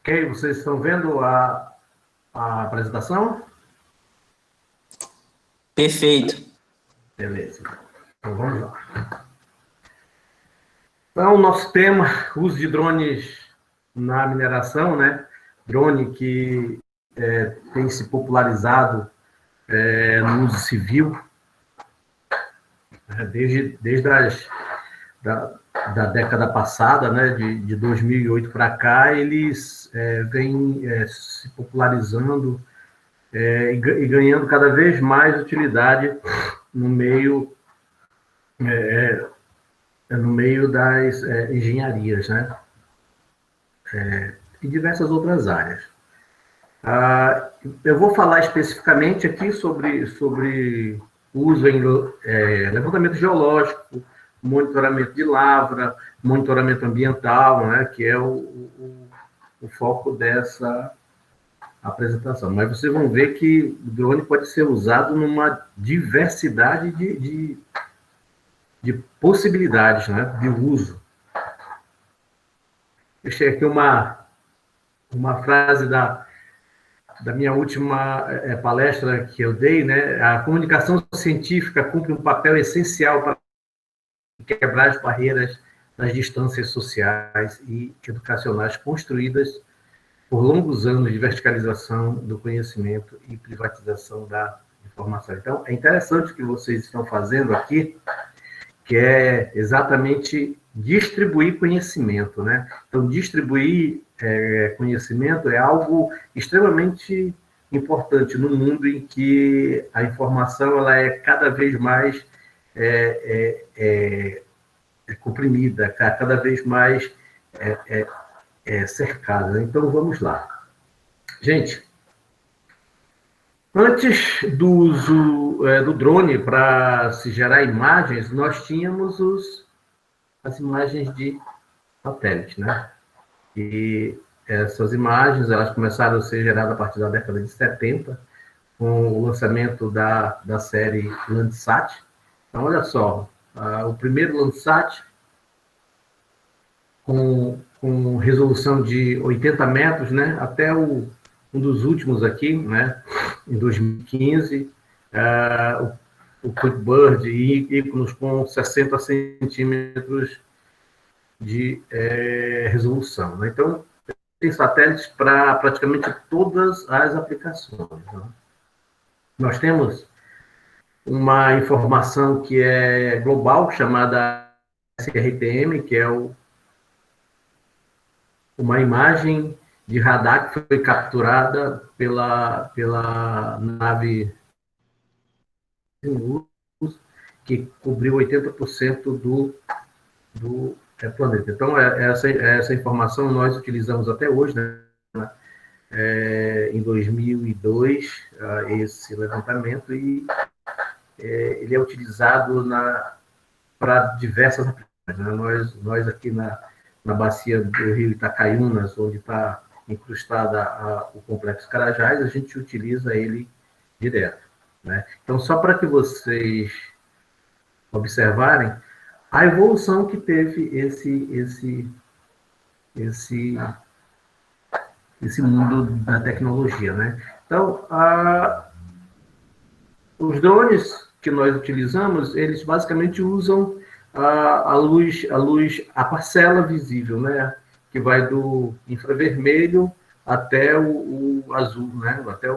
Ok, vocês estão vendo a apresentação? Perfeito. Beleza. Então, vamos lá. Então, o nosso tema, uso de drones na mineração, né? Drone que tem se popularizado no uso civil, desde da década passada, né? De 2008 para cá, eles vêm se popularizando e ganhando cada vez mais utilidade no meio das engenharias, né? E diversas outras áreas. Eu vou falar especificamente aqui sobre uso em levantamento geológico, monitoramento de lavra, monitoramento ambiental, né? Que é o foco dessa apresentação. Mas vocês vão ver que o drone pode ser usado numa diversidade de possibilidades, né, de uso. Deixei aqui uma frase da minha última palestra que eu dei, né? A comunicação científica cumpre um papel essencial para quebrar as barreiras das distâncias sociais e educacionais construídas por longos anos de verticalização do conhecimento e privatização da informação. Então, é interessante o que vocês estão fazendo aqui, que é exatamente distribuir conhecimento, né? Então, distribuir conhecimento é algo extremamente importante no mundo em que a informação ela é cada vez mais comprimida, cada vez mais cercada. Então, vamos lá. Gente, antes do uso do drone para se gerar imagens, nós tínhamos as imagens de satélite, né? E essas imagens, elas começaram a ser geradas a partir da década de 70, com o lançamento da série Landsat. Então, olha só, o primeiro Landsat, com resolução de 80 metros, né? Até um dos últimos aqui, né? Em 2015, o QuickBird e íconos com 60 centímetros de resolução, né? Então, tem satélites para praticamente todas as aplicações, né? Nós temos uma informação que é global, chamada SRTM, que é uma imagem de radar que foi capturada pela nave que cobriu 80% do planeta. Então, essa informação nós utilizamos até hoje, né? Em 2002, esse levantamento, e ele é utilizado para diversas aplicações, né? Nós aqui na bacia do rio Itacaiunas, onde está incrustada o Complexo Carajás, a gente utiliza ele direto, né? Então, só para que vocês observarem a evolução que teve esse mundo da tecnologia, né? Então, os drones que nós utilizamos, eles basicamente usam a parcela visível, né? Que vai do infravermelho até o azul, né? Até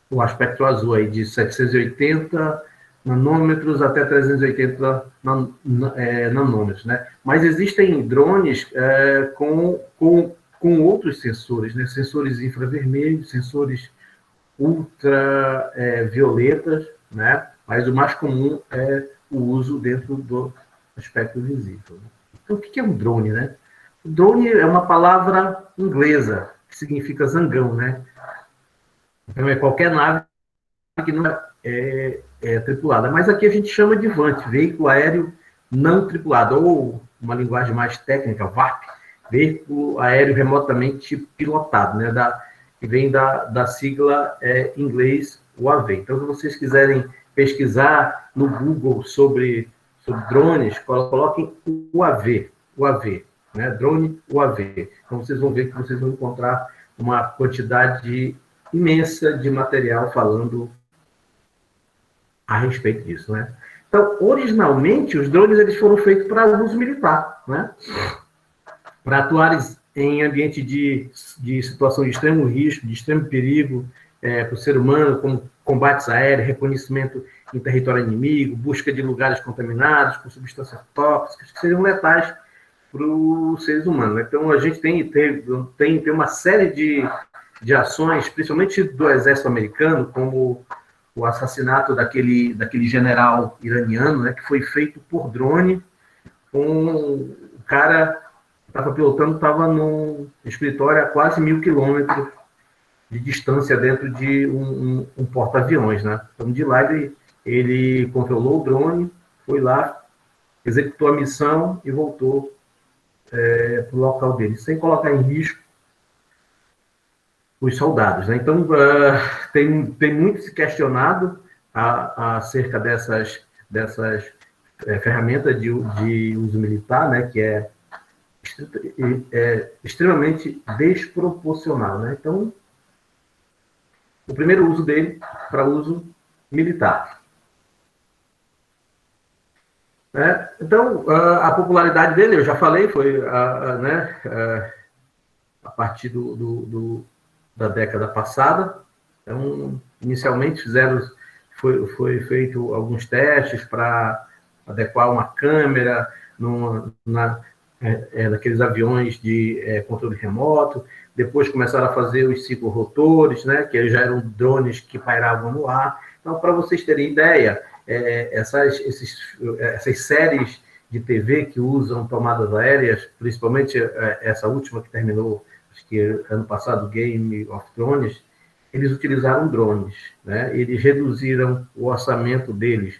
o aspecto azul aí, de 780 nanômetros até 380 nanômetros, né? Mas existem drones com outros sensores, né? Sensores infravermelhos, sensores ultravioletas, né? Mas o mais comum é o uso dentro do aspecto visível. Então, o que é um drone, né? O drone é uma palavra inglesa que significa zangão, né? Então, é qualquer nave que não é tripulada. Mas aqui a gente chama de VANT, veículo aéreo não tripulado, ou uma linguagem mais técnica, VAP, veículo aéreo remotamente pilotado, né? Que vem da sigla em inglês UAV. Então, se vocês quiserem pesquisar no Google sobre drones, coloquem UAV, né? Drone UAV. Então, vocês vão ver que vocês vão encontrar uma quantidade imensa de material falando a respeito disso, né? Então, originalmente, os drones eles foram feitos para uso militar, né? Para atuar em ambiente de situação de extremo risco, de extremo perigo para o ser humano, como combates aéreos, reconhecimento em território inimigo, busca de lugares contaminados com substâncias tóxicas que seriam letais para os seres humanos. Então, a gente tem uma série de ações, principalmente do exército americano, como o assassinato daquele general iraniano, né, que foi feito por drone, o cara estava pilotando, estava num escritório a quase 1.000 quilômetros de distância dentro de um porta-aviões, né? Então, de lá, ele controlou o drone, foi lá, executou a missão e voltou para o local dele, sem colocar em risco os soldados, né? Então, tem muito se questionado acerca dessas ferramentas de uso militar, né? Que é extremamente desproporcional, né? Então, o primeiro uso dele para uso militar. Então, a popularidade dele, eu já falei, foi né, a partir da década passada. Então, inicialmente foi feito alguns testes para adequar uma câmera naqueles aviões de controle remoto. Depois começaram a fazer os ciclorotores, né, que já eram drones que pairavam no ar. Então, para vocês terem ideia, essas séries de TV que usam tomadas aéreas, principalmente essa última que terminou, acho que ano passado, Game of Thrones, eles utilizaram drones, né? Eles reduziram o orçamento deles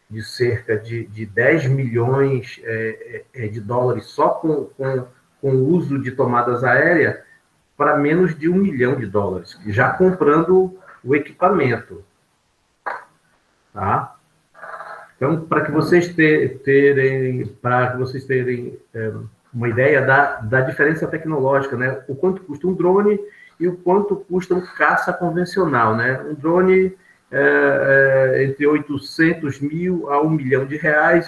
de cerca de 10 milhões de dólares só com o uso de tomadas aéreas para menos de $1 milhão, já comprando o equipamento. Tá? Então, para que vocês terem uma ideia da diferença tecnológica, né? O quanto custa um drone e o quanto custa um caça convencional, né? Um drone entre 800 mil a $1 milhão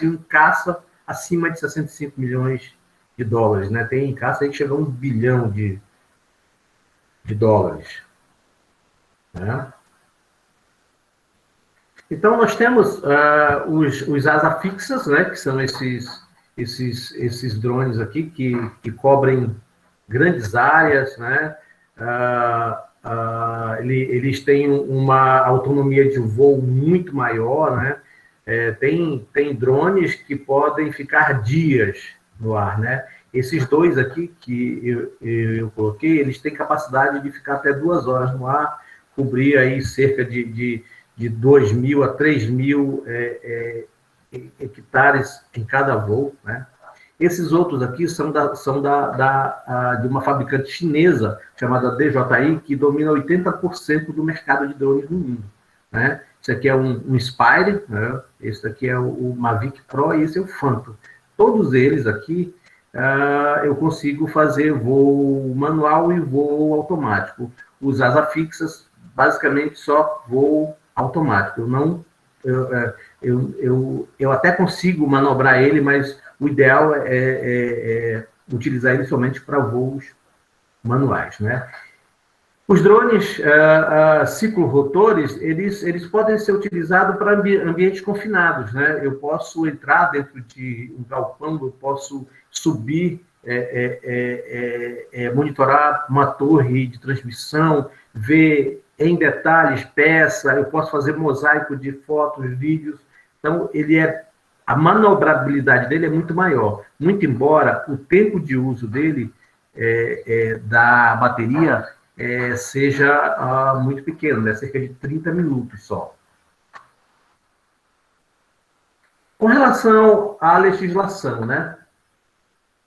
e um caça acima de 65 milhões de dólares, né? Tem caça aí que chega a $1 bilhão de dólares, né? Então, nós temos os asa fixas, né, que são esses drones aqui que cobrem grandes áreas, né? Eles têm uma autonomia de voo muito maior, né? Tem drones que podem ficar dias no ar, né? Esses dois aqui que eu coloquei, eles têm capacidade de ficar até 2 horas no ar, cobrir aí cerca de 2.000 a 3.000 hectares em cada voo, né? Esses outros aqui são de uma fabricante chinesa chamada DJI, que domina 80% do mercado de drones no mundo, né? Esse aqui é um Spire, né? Esse aqui é o Mavic Pro e esse é o Phantom. Todos eles aqui eu consigo fazer voo manual e voo automático. Os asa fixas, basicamente, só voo automático. Eu até consigo manobrar ele, mas o ideal é utilizar ele somente para voos manuais, né? Os drones ciclorotores, eles podem ser utilizados para ambientes confinados, né? Eu posso entrar dentro de um galpão, eu posso subir, monitorar uma torre de transmissão, ver em detalhes peça, eu posso fazer mosaico de fotos, vídeos. Então, a manobrabilidade dele é muito maior. Muito embora o tempo de uso dele, da bateria, seja muito pequeno, né? Cerca de 30 minutos só. Com relação à legislação, né?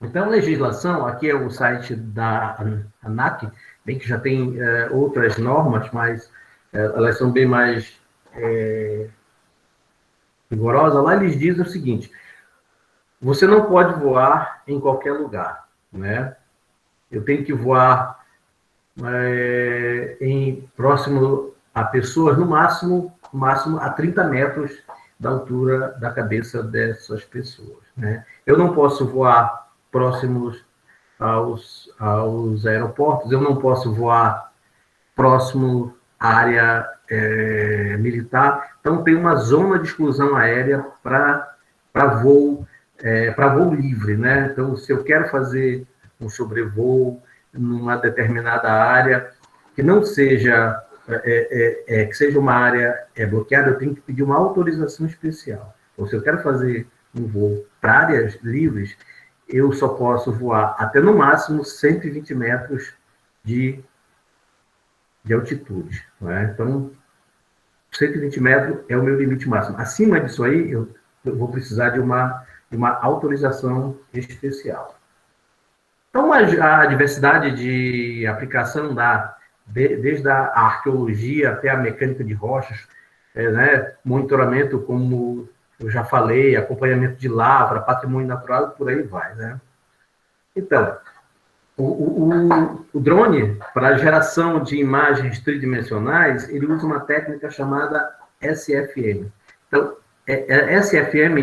Então, legislação, aqui é o site da ANAC, bem que já tem outras normas, mas elas são bem mais rigorosas. Lá eles dizem o seguinte: você não pode voar em qualquer lugar. né? Eu tenho que voar próximo a pessoas, no máximo a 30 metros da altura da cabeça dessas pessoas, né? Eu não posso voar próximos aos aeroportos, eu não posso voar próximo à área militar, então tem uma zona de exclusão aérea para voo, voo livre, né? Então, se eu quero fazer um sobrevoo numa determinada área que não seja que seja uma área bloqueada, eu tenho que pedir uma autorização especial. Então, se eu quero fazer um voo para áreas livres, eu só posso voar até no máximo 120 metros de altitude. Né? Então, 120 metros é o meu limite máximo. Acima disso aí, eu vou precisar de uma autorização especial. Então, a diversidade de aplicação desde a arqueologia até a mecânica de rochas, né, monitoramento, como eu já falei, acompanhamento de lavra, patrimônio natural, por aí vai. Né? Então, o drone, para geração de imagens tridimensionais, ele usa uma técnica chamada SFM. Então, SFM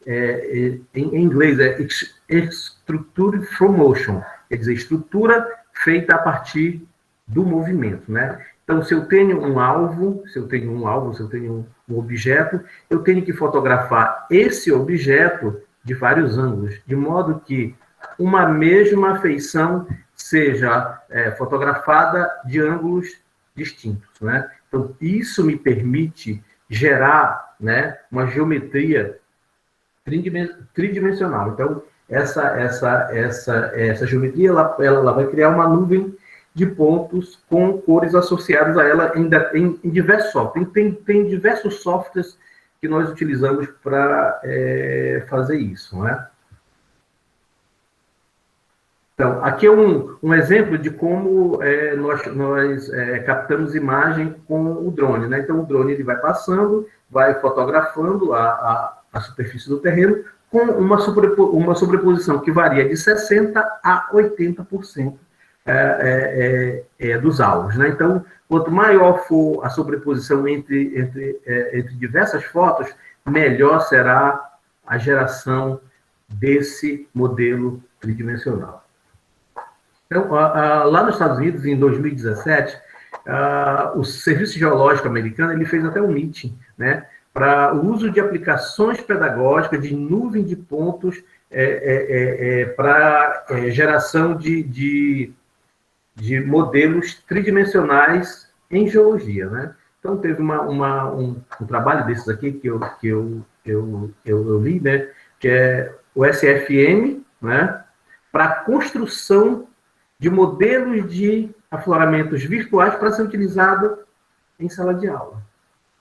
em inglês é Structure from Motion, quer dizer, estrutura feita a partir do movimento, né? Então, se eu tenho um alvo, se eu tenho um objeto, eu tenho que fotografar esse objeto de vários ângulos, de modo que uma mesma feição seja fotografada de ângulos distintos, né? Então, isso me permite gerar, né, uma geometria tridimensional. Então, essa geometria ela vai criar uma nuvem de pontos com cores associadas a ela em diversos softwares. Tem diversos softwares que nós utilizamos para fazer isso, né? Então, aqui é um exemplo de como nós captamos imagem com o drone, né? Então, o drone ele vai passando, vai fotografando a superfície do terreno com uma sobreposição que varia de 60% a 80% dos alvos, né? Então, quanto maior for a sobreposição entre diversas fotos, melhor será a geração desse modelo tridimensional. Então, lá nos Estados Unidos, em 2017, o Serviço Geológico Americano ele fez até um meeting, né, para o uso de aplicações pedagógicas de nuvem de pontos para geração de modelos tridimensionais em geologia, né? Então, teve um trabalho desses aqui que eu li, né, que é o SFM, né, para a construção de modelos de afloramentos virtuais para ser utilizado em sala de aula.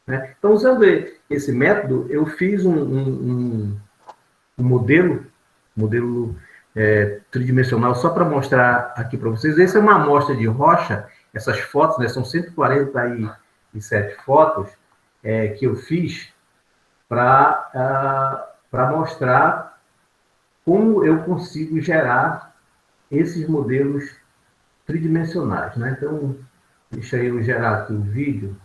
Né? Então, usando esse método, eu fiz um modelo tridimensional só para mostrar aqui para vocês. Essa é uma amostra de rocha, essas fotos, né, são 147 fotos que eu fiz para mostrar como eu consigo gerar esses modelos tridimensionais, né? Então, deixa eu gerar aqui o vídeo.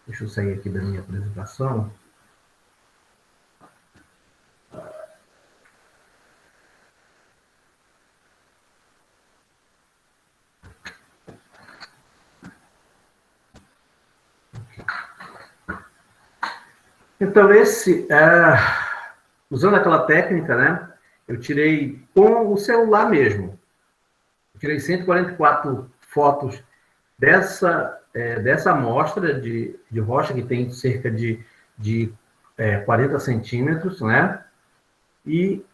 Deixa eu sair aqui da minha apresentação. Então, usando aquela técnica, né, eu tirei com o celular mesmo. Eu tirei 144 fotos dessa amostra de rocha, que tem cerca de 40 centímetros, né? E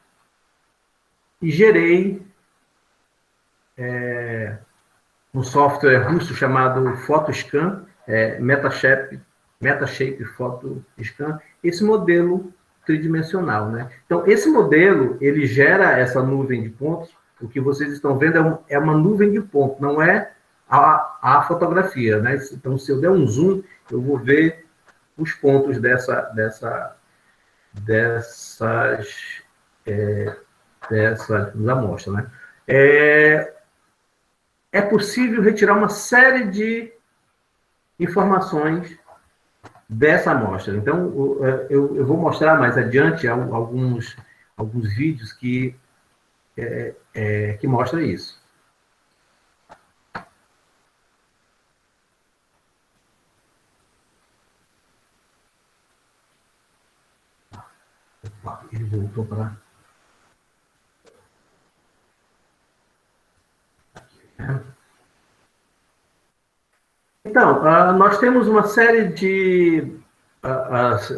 gerei um software russo chamado Photoscan, Metashape Photoscan, esse modelo tridimensional, né? Então, esse modelo, ele gera essa nuvem de pontos. O que vocês estão vendo é uma nuvem de pontos, não é a fotografia, né? Então, se eu der um zoom, eu vou ver os pontos dessa dessas amostras, né? É possível retirar uma série de informações dessa amostra. Então, eu vou mostrar mais adiante alguns vídeos que mostram isso. Ele voltou para... Então, nós temos uma série de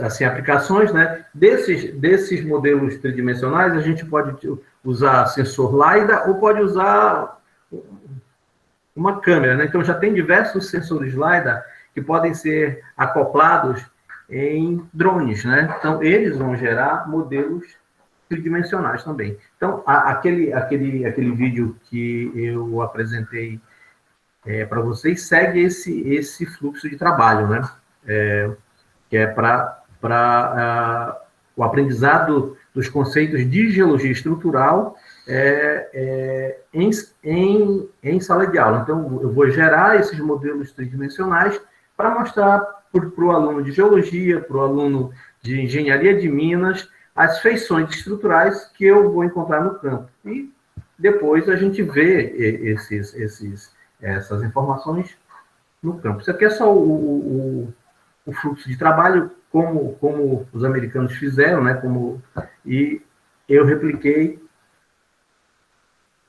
assim, aplicações, né? Desses modelos tridimensionais, a gente pode usar sensor LiDAR ou pode usar uma câmera, né? Então, já tem diversos sensores LiDAR que podem ser acoplados em drones, né? Então, eles vão gerar modelos tridimensionais também. Então, aquele vídeo que eu apresentei para vocês segue esse fluxo de trabalho, né? Que é para o aprendizado dos conceitos de geologia estrutural em sala de aula. Então, eu vou gerar esses modelos tridimensionais para mostrar para o aluno de geologia, para o aluno de engenharia de minas, as feições estruturais que eu vou encontrar no campo. E depois a gente vê essas informações no campo. Isso aqui é só o fluxo de trabalho, como os americanos fizeram, né? E eu repliquei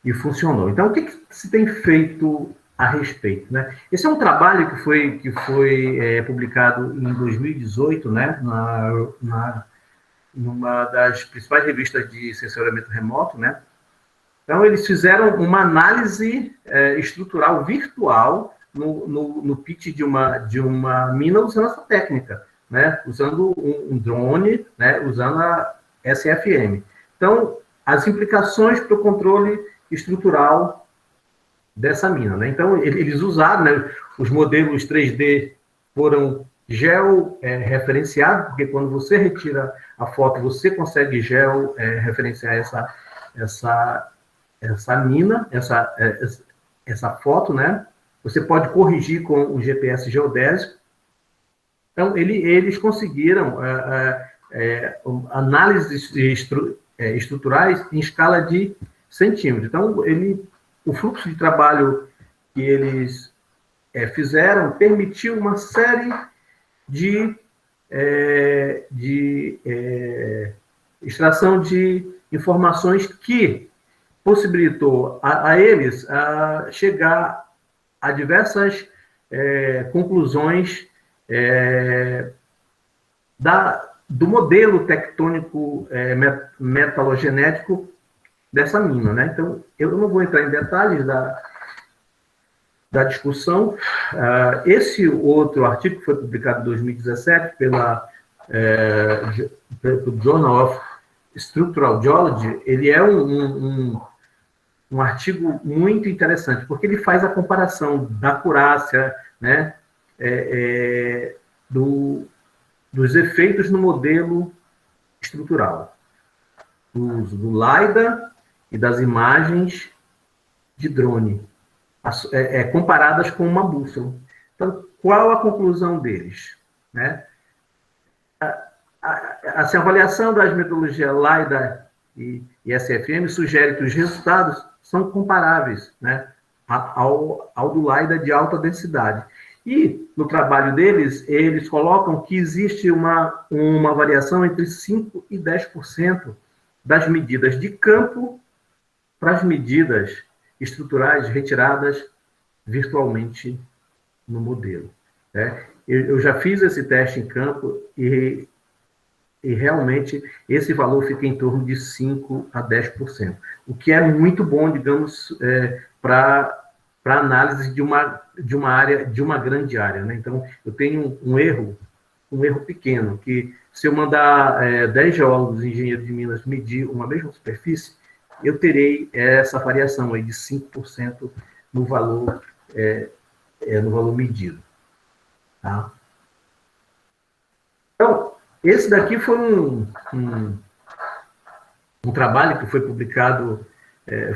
e funcionou. Então, o que se tem feito a respeito, né? Esse é um trabalho que foi publicado em 2018, né? Numa das principais revistas de sensoriamento remoto, né? Então, eles fizeram uma análise estrutural virtual no pitch de uma mina usando essa técnica, né? Usando um drone, né? Usando a SFM. Então, as implicações para o controle estrutural dessa mina, né? Então, eles usaram, né? Os modelos 3D foram georreferenciados, porque quando você retira a foto, você consegue georreferenciar essa mina, essa foto, né? Você pode corrigir com o GPS geodésico. Então, eles conseguiram análises estruturais em escala de centímetros. Então, o fluxo de trabalho que eles fizeram permitiu uma série de extração de informações que possibilitou a eles chegar a diversas conclusões do modelo tectônico metalogenético dessa mina, né? Então, eu não vou entrar em detalhes da discussão. Esse outro artigo que foi publicado em 2017 pelo Journal of Structural Geology, ele é um artigo muito interessante, porque ele faz a comparação da acurácia, né, dos efeitos no modelo estrutural, do uso do LiDAR e das imagens de drone, comparadas com uma bússola. Então, qual a conclusão deles, né? A avaliação das metodologias LiDAR e SFM sugere que os resultados são comparáveis, né, ao do LiDAR de alta densidade. E, no trabalho deles, eles colocam que existe uma variação entre 5% e 10% das medidas de campo para as medidas estruturais retiradas virtualmente no modelo, né? Eu já fiz esse teste em campo e realmente esse valor fica em torno de 5% a 10%, o que é muito bom, digamos, para análise de uma área, de uma grande área, né? Então, eu tenho um erro pequeno, que se eu mandar 10 geólogos e engenheiros de minas medir uma mesma superfície, eu terei essa variação aí de 5% no valor medido. Tá? Então, Esse daqui foi um trabalho que foi publicado,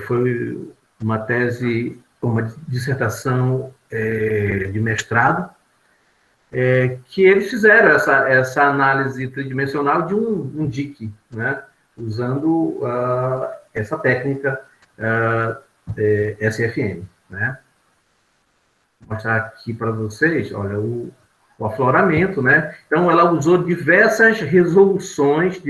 foi uma tese, uma dissertação de mestrado, que eles fizeram essa análise tridimensional de um DIC, né, usando essa técnica SFM. Né. Vou mostrar aqui para vocês, olha, o afloramento, né? Então, ela usou diversas resoluções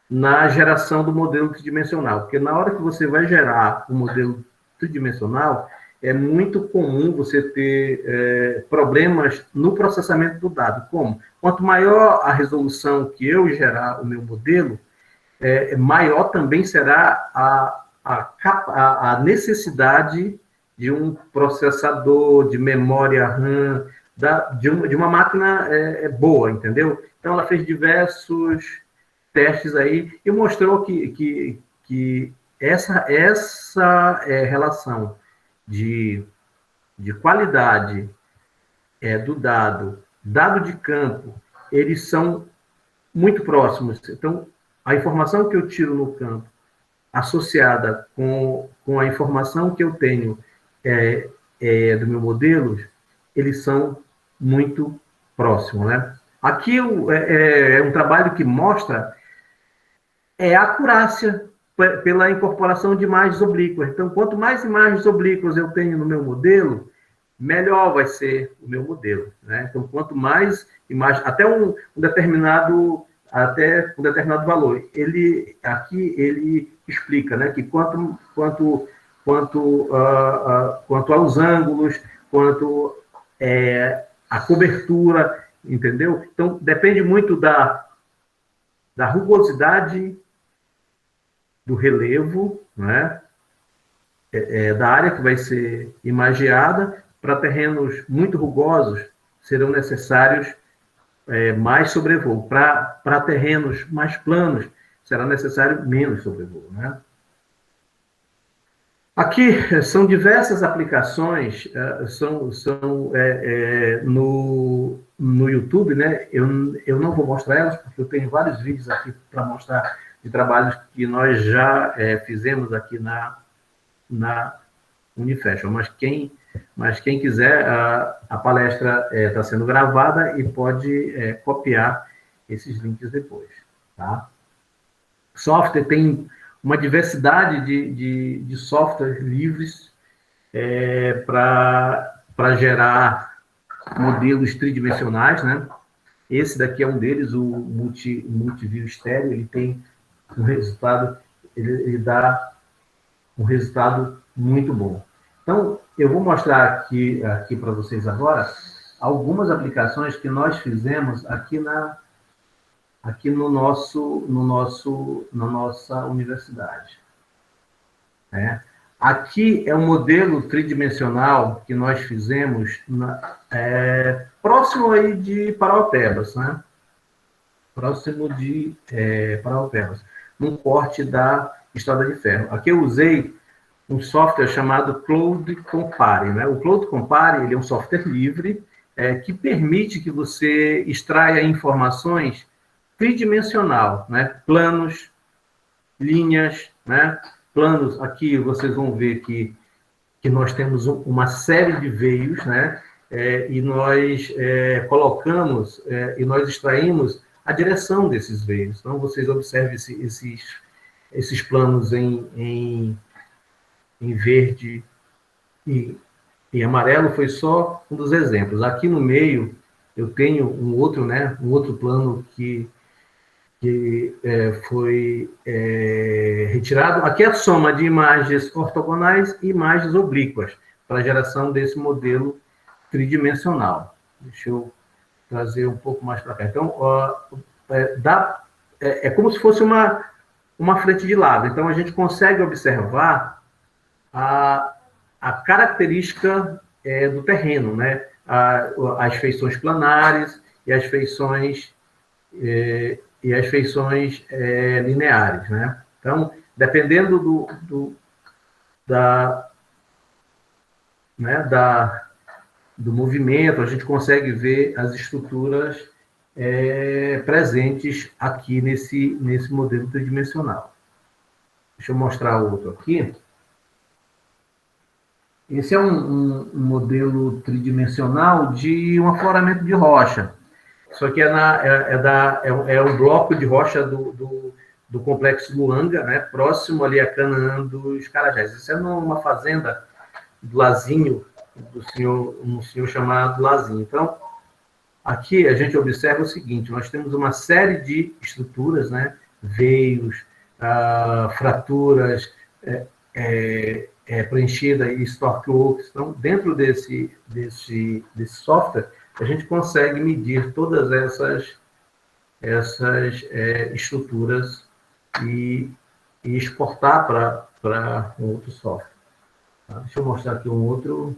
na geração do modelo tridimensional, porque na hora que você vai gerar um modelo tridimensional, é muito comum você ter problemas no processamento do dado. Como? Quanto maior a resolução que eu gerar o meu modelo, maior também será a necessidade de um processador, de memória RAM, de uma máquina boa, entendeu? Então, ela fez diversos testes aí e mostrou que essa relação de qualidade do dado de campo, eles são muito próximos. Então, a informação que eu tiro no campo, associada com a informação que eu tenho do meu modelo, eles são muito próximos, né? Aqui é um trabalho que mostra a acurácia pela incorporação de imagens oblíquas. Então, quanto mais imagens oblíquas eu tenho no meu modelo, melhor vai ser o meu modelo, né? Então, quanto mais imagens, até um determinado valor. Aqui ele explica, né, que quanto aos ângulos, quanto a cobertura, entendeu? Então, depende muito da rugosidade do relevo, né, da área que vai ser imagiada. Para terrenos muito rugosos, serão necessários mais sobrevoo. Para terrenos mais planos, será necessário menos sobrevoo, né? Aqui são diversas aplicações, no YouTube, né? Eu não vou mostrar elas, porque eu tenho vários vídeos aqui para mostrar de trabalhos que nós já fizemos aqui na Unifesp. Mas quem quiser, a palestra está sendo gravada e pode copiar esses links depois. Tá? Software tem uma diversidade de softwares livres para gerar modelos tridimensionais, né? Esse daqui é um deles, o Multiview Stereo. Ele tem um resultado, ele dá um resultado muito bom. Então, eu vou mostrar aqui para vocês agora algumas aplicações que nós fizemos aqui na nossa universidade. Aqui é um modelo tridimensional que nós fizemos próximo aí de Paraupebas, né? Próximo de Paraupebas, num corte da Estrada de Ferro. Aqui eu usei um software chamado Cloud Compare, né? O Cloud Compare, ele é um software livre que permite que você extraia informações tridimensional, né? Planos, linhas, né? Planos, aqui vocês vão ver que nós temos uma série de veios, né? E nós colocamos e nós extraímos a direção desses veios. Então, vocês observem esses planos em verde e amarelo, foi só um dos exemplos. Aqui no meio, eu tenho um outro plano que foi retirado. Aqui é a soma de imagens ortogonais e imagens oblíquas para a geração desse modelo tridimensional. Deixa eu trazer um pouco mais para cá. Então, é como se fosse uma frente de lado. Então, a gente consegue observar a característica do terreno, né? As feições planares e as feições lineares, né? Então, dependendo da do movimento, a gente consegue ver as estruturas presentes aqui nesse modelo tridimensional. Deixa eu mostrar outro aqui. Esse é um modelo tridimensional de um afloramento de rocha. Isso aqui é um bloco de rocha do complexo Luanga, né, próximo ali a Canaã dos Carajás. Isso é numa fazenda do Lazinho, um senhor chamado Lazinho. Então, aqui a gente observa o seguinte: nós temos uma série de estruturas, né, veios, fraturas, preenchida e Stockworks. Então, dentro desse software, a gente consegue medir todas essas estruturas e exportar para um outro software. Tá? Deixa eu mostrar aqui um outro.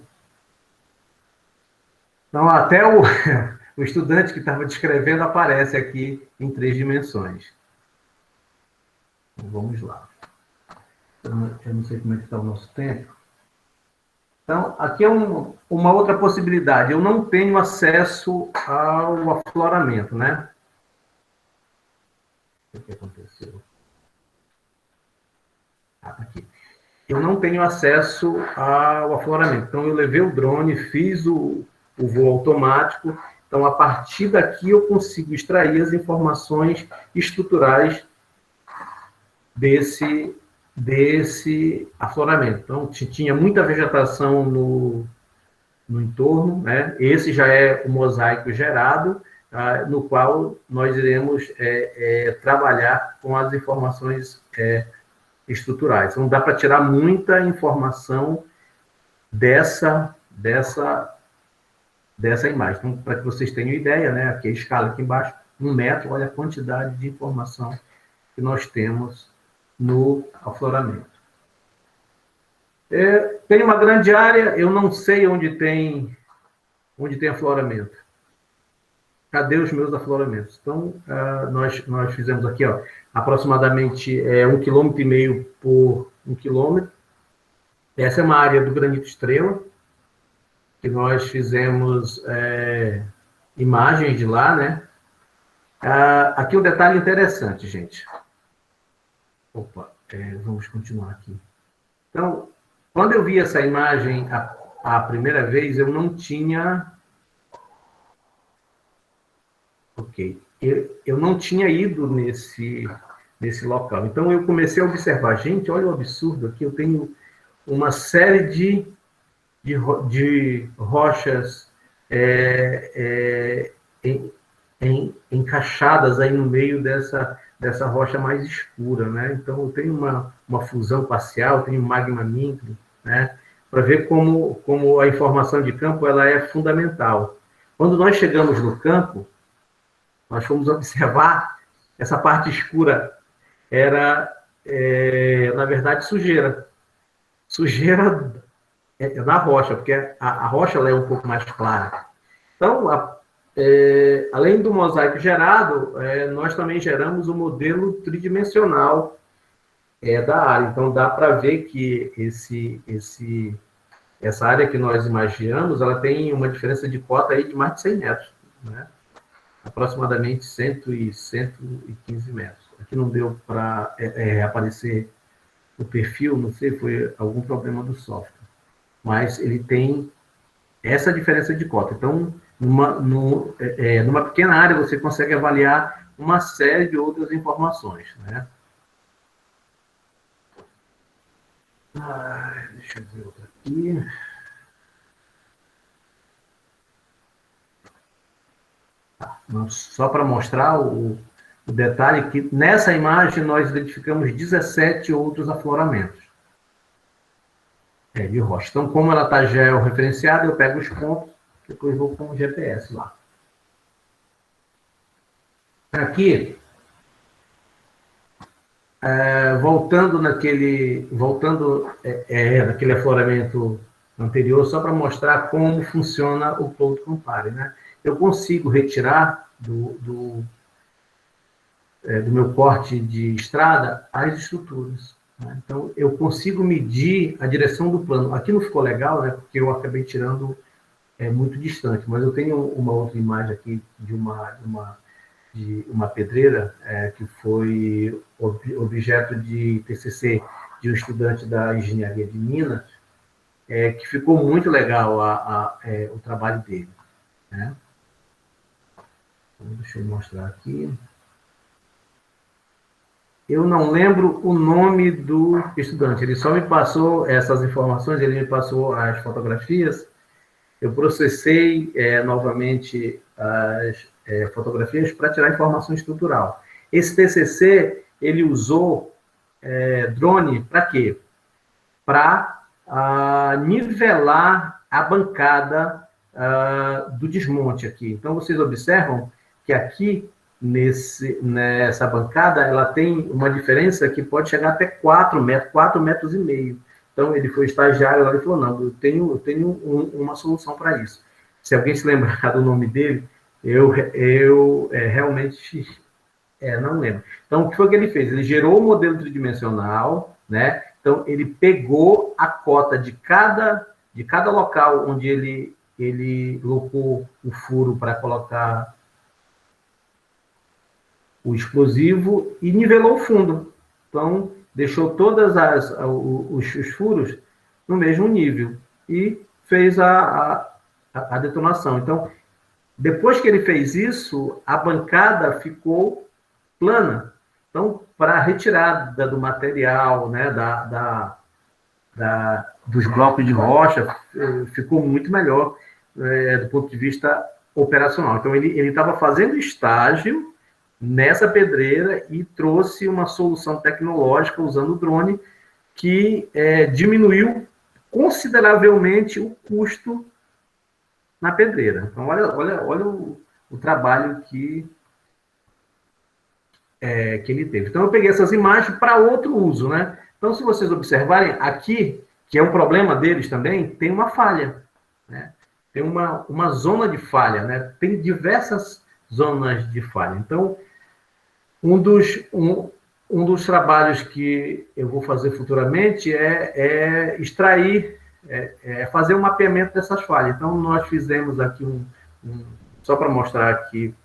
Então, até o estudante que estava descrevendo aparece aqui em 3 dimensões. Então, vamos lá. Eu não sei como é que está o nosso tempo. Então, aqui é uma outra possibilidade. Eu não tenho acesso ao afloramento, né? O que aconteceu? Aqui. Eu não tenho acesso ao afloramento. Então, eu levei o drone, fiz o voo automático. Então, a partir daqui, eu consigo extrair as informações estruturais desse afloramento. Então, tinha muita vegetação no entorno, né? Esse já é o mosaico gerado, no qual nós iremos trabalhar com as informações estruturais. Então, dá para tirar muita informação dessa imagem. Então, para que vocês tenham ideia, né? Aqui a escala aqui embaixo, 1 metro, olha a quantidade de informação que nós temos no afloramento. Tem uma grande área, eu não sei onde tem afloramento. Cadê os meus afloramentos? Então, nós fizemos aqui, ó, aproximadamente 1,5 km por 1 km. Essa é uma área do granito estrela, que nós fizemos imagens de lá, né? Aqui um detalhe interessante, gente. Opa, vamos continuar aqui. Então, quando eu vi essa imagem a primeira vez, eu não tinha... Ok. Eu não tinha ido nesse local. Então, eu comecei a observar. Gente, olha o absurdo aqui. Eu tenho uma série de rochas encaixadas aí no meio dessa rocha mais escura, né? Então, eu tenho uma fusão parcial, tenho magma níquel, né? Para ver como a informação de campo ela é fundamental. Quando nós chegamos no campo, nós fomos observar, essa parte escura era, na verdade, sujeira. Sujeira na rocha, porque a rocha ela é um pouco mais clara. Então, além do mosaico gerado, nós também geramos um modelo tridimensional da área. Então, dá para ver que essa área que nós imaginamos, ela tem uma diferença de cota aí de mais de 100 metros, né? Aproximadamente 115 metros. Aqui não deu para aparecer o perfil, não sei, foi algum problema do software. Mas ele tem essa diferença de cota. Então, numa pequena área, você consegue avaliar uma série de outras informações, né? Deixa eu ver outra aqui. Só para mostrar o detalhe que nessa imagem nós identificamos 17 outros afloramentos de rocha. Então, como ela está georreferenciada, eu pego os pontos, depois vou com o GPS lá. Aqui, voltando naquele afloramento anterior, só para mostrar como funciona o Plot Compare, né? Eu consigo retirar do meu corte de estrada as estruturas, né? Então, eu consigo medir a direção do plano. Aqui não ficou legal, né? Porque eu acabei tirando é muito distante, mas eu tenho uma outra imagem aqui de uma pedreira que foi objeto de TCC de um estudante da engenharia de Minas, que ficou muito legal o trabalho dele, né? Então, deixa eu mostrar aqui. Eu não lembro o nome do estudante, ele só me passou essas informações, ele me passou as fotografias, eu processei novamente as fotografias para tirar informação estrutural. Esse TCC, ele usou drone para quê? Para nivelar a bancada do desmonte aqui. Então, vocês observam que aqui, nessa bancada, ela tem uma diferença que pode chegar até 4 metros, 4 metros e meio. Então, ele foi estagiário lá e falou, não, eu tenho uma solução para isso. Se alguém se lembrar do nome dele, eu realmente não lembro. Então, o que foi que ele fez? Ele gerou o modelo tridimensional, né? Então, ele pegou a cota de cada local onde ele locou o furo para colocar o explosivo e nivelou o fundo. Então, deixou todos os furos no mesmo nível e fez a detonação. Então, depois que ele fez isso, a bancada ficou plana. Então, para a retirada do material, né, dos blocos de rocha, ficou muito melhor do ponto de vista operacional. Então, ele estava fazendo estágio nessa pedreira e trouxe uma solução tecnológica usando o drone que diminuiu consideravelmente o custo na pedreira. Então, olha o trabalho que ele teve. Então, eu peguei essas imagens para outro uso, né? Então, se vocês observarem, aqui, que é um problema deles também, tem uma falha, né? Tem uma zona de falha, né? Tem diversas zonas de falha. Então, um dos trabalhos que eu vou fazer futuramente é extrair, fazer um mapeamento dessas falhas. Então, nós fizemos aqui só para mostrar aqui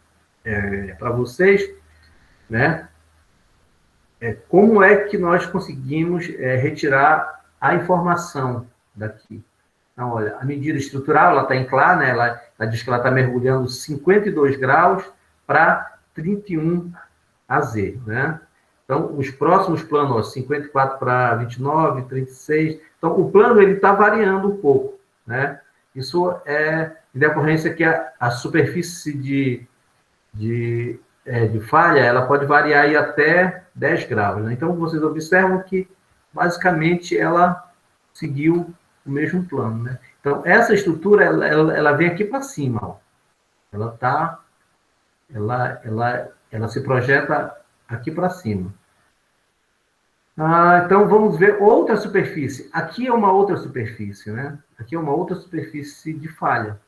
para vocês, né? Como é que nós conseguimos retirar a informação daqui? Então, olha, a medida estrutural, ela está em claro, né? Ela diz que ela está mergulhando 52 graus para 31 AZ, né? Então, os próximos planos, ó, 54 para 29, 36. Então, o plano ele está variando um pouco, né? Isso é de decorrência que a superfície de falha, ela pode variar aí até 10 graus. Né? Então, vocês observam que, basicamente, ela seguiu o mesmo plano. Né? Então, essa estrutura, ela vem aqui para cima. Ó. Ela se projeta aqui para cima. Então, vamos ver outra superfície. Aqui é uma outra superfície. Né? Aqui é uma outra superfície de falha.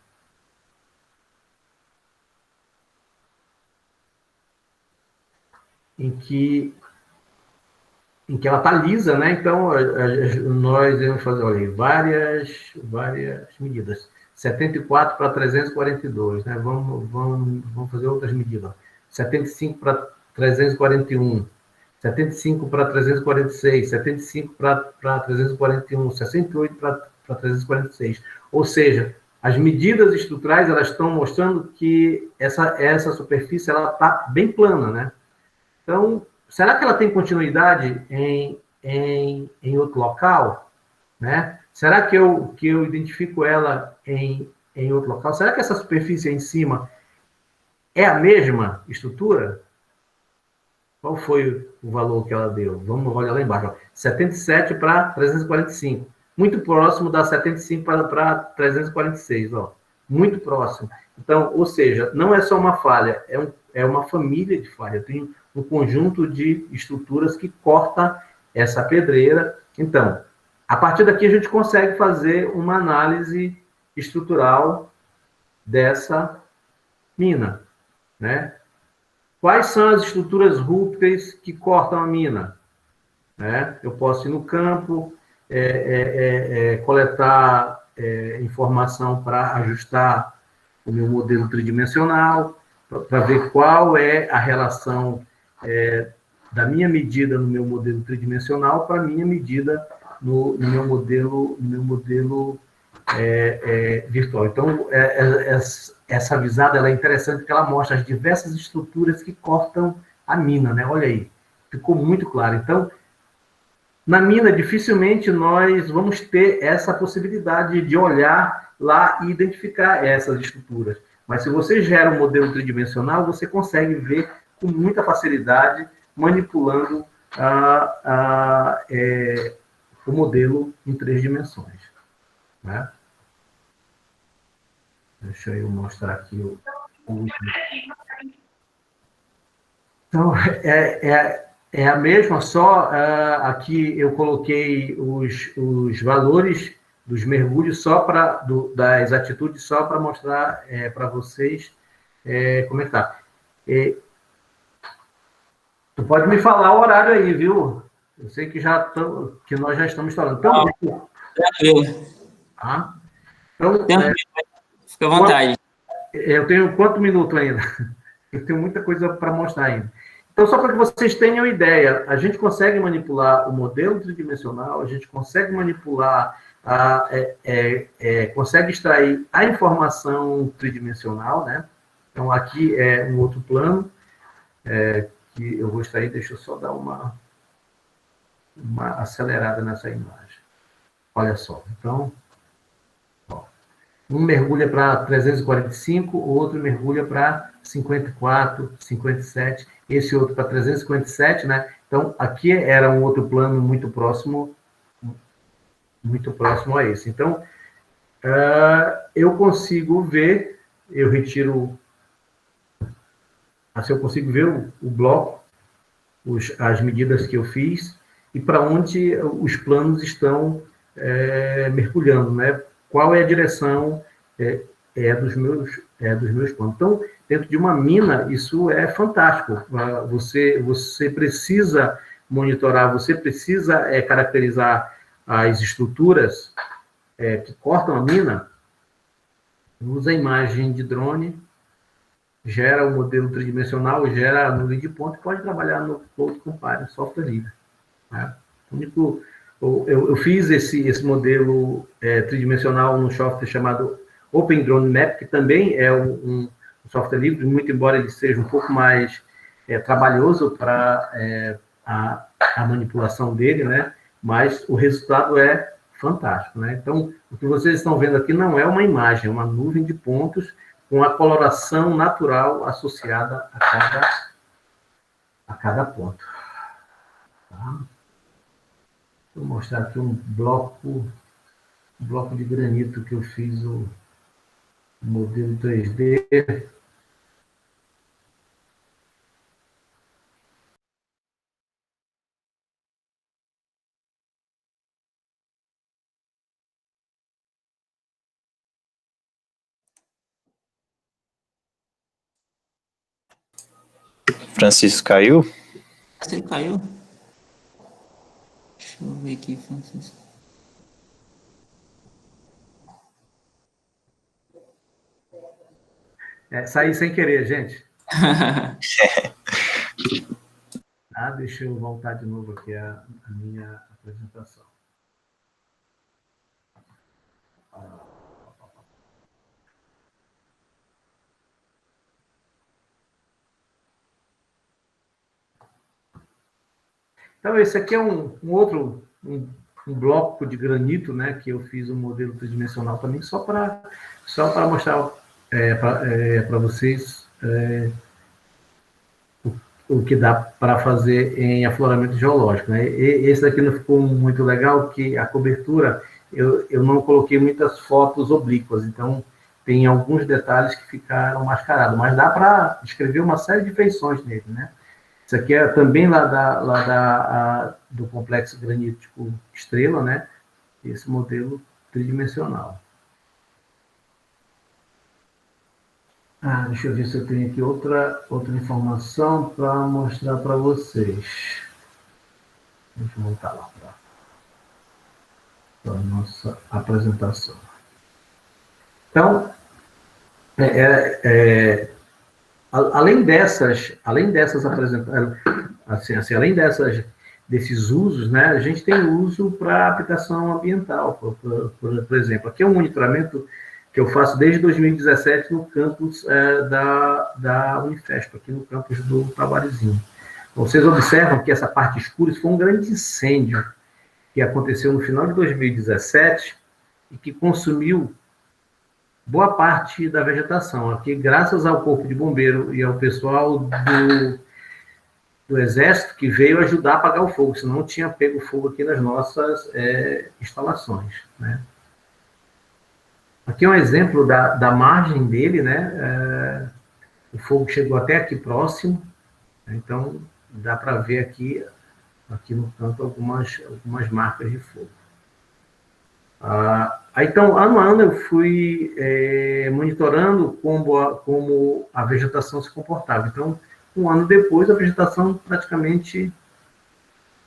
Em que ela está lisa, né? Então, nós vamos fazer, olha, várias medidas. 74 para 342, né? Vamos fazer outras medidas. 75 para 341, 75 para 346, 75 para 341, 68 para 346. Ou seja, as medidas estruturais, elas estão mostrando que essa superfície ela está bem plana, né? Então, será que ela tem continuidade em outro local? Né? Será que eu identifico ela em outro local? Será que essa superfície aí em cima é a mesma estrutura? Qual foi o valor que ela deu? Vamos olhar lá embaixo. Ó. 77 para 345. Muito próximo da 75 para 346. Ó. Muito próximo. Então, ou seja, não é só uma falha, é uma família de falha. Tem um conjunto de estruturas que corta essa pedreira. Então, a partir daqui a gente consegue fazer uma análise estrutural dessa mina, né? Quais são as estruturas rúpteis que cortam a mina? Né? Eu posso ir no campo, coletar informação para ajustar o meu modelo tridimensional, para ver qual é a relação da minha medida no meu modelo tridimensional para a minha medida no meu modelo virtual. Então, essa visada ela é interessante porque ela mostra as diversas estruturas que cortam a mina, né? Olha aí, ficou muito claro. Então, na mina, dificilmente nós vamos ter essa possibilidade de olhar lá e identificar essas estruturas. Mas se você gera um modelo tridimensional, você consegue ver com muita facilidade, manipulando o modelo em 3 dimensões. Né? Deixa eu mostrar aqui o Então, é a mesma, só aqui eu coloquei os valores dos mergulhos só para das atitudes só para mostrar para vocês como é que tá. Tu pode me falar o horário aí, viu? Eu sei que que nós já estamos falando. Então, tranquilo. Tá? Então, fica à vontade. Eu tenho quanto minuto ainda? Eu tenho muita coisa para mostrar ainda. Então, só para que vocês tenham ideia, a gente consegue manipular o modelo tridimensional, a gente consegue manipular, consegue extrair a informação tridimensional, né? Então, aqui é um outro plano que eu vou extrair, deixa eu só dar uma acelerada nessa imagem. Olha só, então, um mergulha para 345, o outro mergulha para 54, 57, esse outro para 357, né? Então, aqui era um outro plano muito próximo a esse. Então, eu consigo ver, eu retiro, assim, eu consigo ver o bloco, as medidas que eu fiz e para onde os planos estão mergulhando, né? Qual é a direção dos meus planos. Então, dentro de uma mina, isso é fantástico. Você precisa monitorar, você precisa caracterizar as estruturas que cortam a mina, usa a imagem de drone, gera o modelo tridimensional, gera a nuvem de ponto e pode trabalhar no Cloud Compare, software livre. Né? Eu fiz esse modelo tridimensional num software chamado Open Drone Map, que também é um software livre, muito embora ele seja um pouco mais trabalhoso para a manipulação dele, né? Mas o resultado é fantástico. Né? Então, o que vocês estão vendo aqui não é uma imagem, é uma nuvem de pontos com a coloração natural associada a cada ponto. Tá? Vou mostrar aqui um bloco de granito que eu fiz o modelo 3D. Francisco caiu? Você caiu? Deixa eu ver aqui, Francisco. Saí sem querer, gente. Deixa eu voltar de novo aqui a minha apresentação. Então, esse aqui é um outro bloco de granito, né, que eu fiz um modelo tridimensional também, só para mostrar para vocês o que dá para fazer em afloramento geológico. Né? Esse daqui não ficou muito legal, que a cobertura, eu não coloquei muitas fotos oblíquas, então tem alguns detalhes que ficaram mascarados, mas dá para descrever uma série de feições nele, né? Isso aqui é também do complexo granítico Estrela, né? Esse modelo tridimensional. Deixa eu ver se eu tenho aqui outra informação para mostrar para vocês. Deixa eu voltar lá para a nossa apresentação. Então, além dessas apresentações, assim, além desses usos, né, a gente tem uso para aplicação ambiental, por exemplo. Aqui é um monitoramento que eu faço desde 2017 no campus da Unifesp, aqui no campus do Tabarezinho. Vocês observam que essa parte escura, isso foi um grande incêndio que aconteceu no final de 2017 e que consumiu boa parte da vegetação. Aqui, graças ao Corpo de Bombeiro e ao pessoal do Exército, que veio ajudar a apagar o fogo, senão não tinha pego fogo aqui nas nossas instalações, né? Aqui é um exemplo da margem dele, né? O fogo chegou até aqui próximo, né? Então dá para ver aqui no canto algumas marcas de fogo. Então, ano a ano, eu fui monitorando como a vegetação se comportava. Então, um ano depois, a vegetação praticamente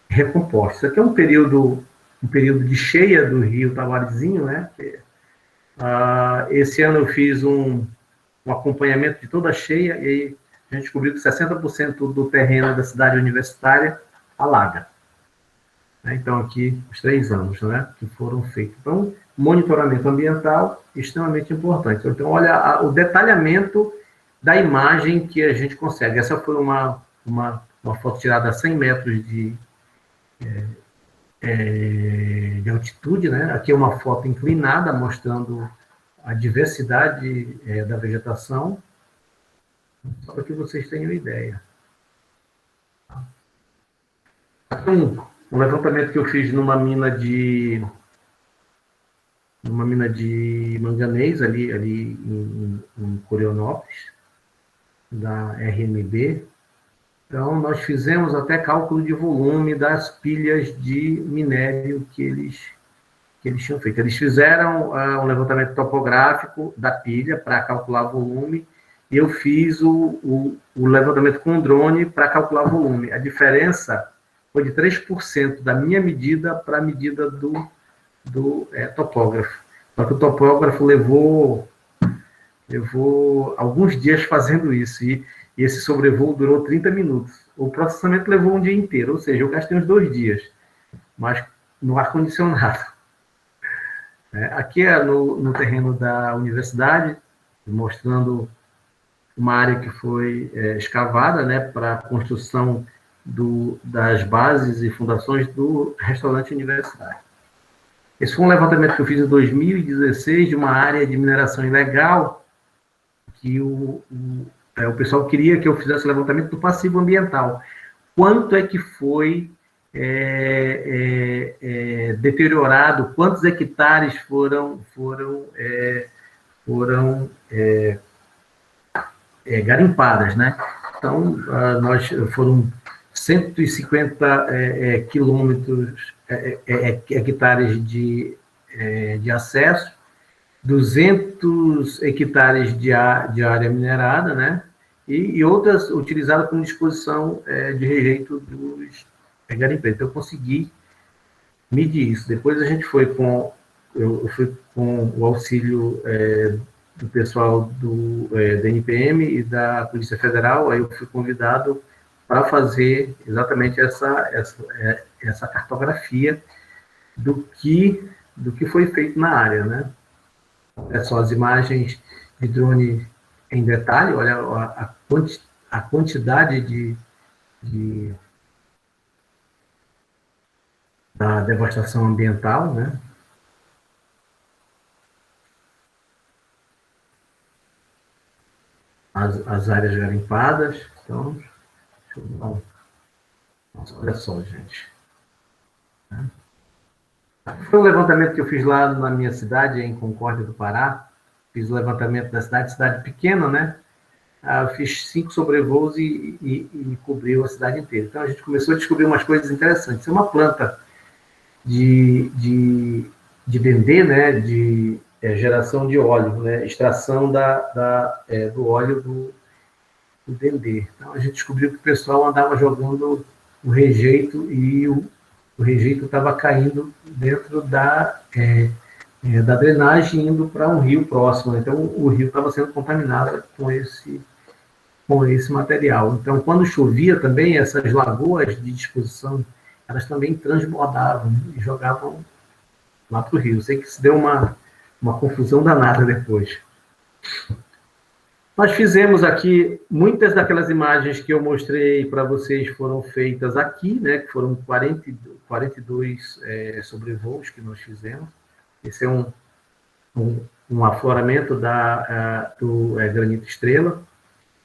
recomposta. Isso aqui é um período de cheia do rio Tabarezinho, né? Esse ano eu fiz um acompanhamento de toda a cheia e aí a gente descobriu que 60% do terreno da cidade universitária alaga. Então, aqui, os 3 anos, né, que foram feitos. Então, monitoramento ambiental, extremamente importante. Então, olha o detalhamento da imagem que a gente consegue. Essa foi uma foto tirada a 100 metros de altitude, né? Aqui é uma foto inclinada, mostrando a diversidade da vegetação, só para que vocês tenham ideia. Um levantamento que eu fiz numa mina de manganês, ali em Curionópolis, da RMB. Então, nós fizemos até cálculo de volume das pilhas de minério que eles tinham feito. Eles fizeram um levantamento topográfico da pilha para calcular volume, e eu fiz o levantamento com drone para calcular volume. A diferença foi de 3% da minha medida para a medida do topógrafo. Só que o topógrafo levou alguns dias fazendo isso, e esse sobrevoo durou 30 minutos. O processamento levou um dia inteiro, ou seja, eu gastei uns 2 dias, mas no ar-condicionado. Aqui é no terreno da universidade, mostrando uma área que foi escavada, né, para a construção das bases e fundações do restaurante universitário. Esse foi um levantamento que eu fiz em 2016 de uma área de mineração ilegal, que o pessoal queria que eu fizesse o levantamento do passivo ambiental. Quanto é que foi deteriorado, quantos hectares foram garimpadas, né? Então, foram 150 hectares de acesso, 200 hectares de área minerada, né? E outras utilizadas como disposição de rejeito dos garimpeiros. Então, eu consegui medir isso. Depois a gente foi eu fui com o auxílio do pessoal da NPM e da Polícia Federal, aí eu fui convidado para fazer exatamente essa cartografia do que foi feito na área, né? São as imagens de drone em detalhe, olha a quantidade da devastação ambiental, né? As áreas garimpadas. Então, olha só, gente. Foi um levantamento que eu fiz lá na minha cidade, em Concórdia do Pará. Fiz o levantamento da cidade pequena, né? Eu fiz 5 sobrevoos e cobriu a cidade inteira. Então, a gente começou a descobrir umas coisas interessantes. É uma planta de dendê, né? De geração de óleo, né? Extração do óleo do dendê. Então, a gente descobriu que o pessoal andava jogando o rejeito e o rejeito estava caindo dentro da drenagem indo para um rio próximo. Então, o rio estava sendo contaminado com esse material. Então, quando chovia também, essas lagoas de disposição, elas também transbordavam e jogavam lá para o rio. Sei que se deu uma confusão danada depois. Nós fizemos aqui, muitas daquelas imagens que eu mostrei para vocês foram feitas aqui, né, que foram 42 sobrevoos que nós fizemos. Esse é um afloramento do granito estrela.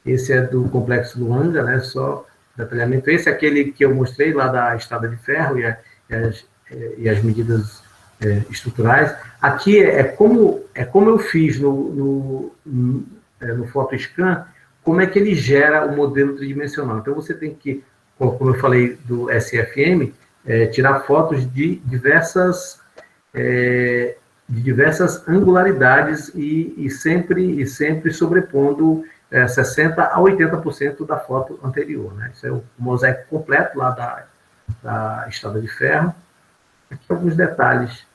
Esse é do Complexo Luanga, né, só detalhamento. Esse é aquele que eu mostrei lá da Estrada de Ferro e as medidas estruturais. Aqui é como eu fiz no PhotoScan, como é que ele gera o modelo tridimensional. Então, você tem que, como eu falei do SFM, tirar fotos de diversas angularidades e sempre sobrepondo 60% a 80% da foto anterior. Né? Isso é o mosaico completo lá da Estrada de Ferro. Aqui alguns detalhes.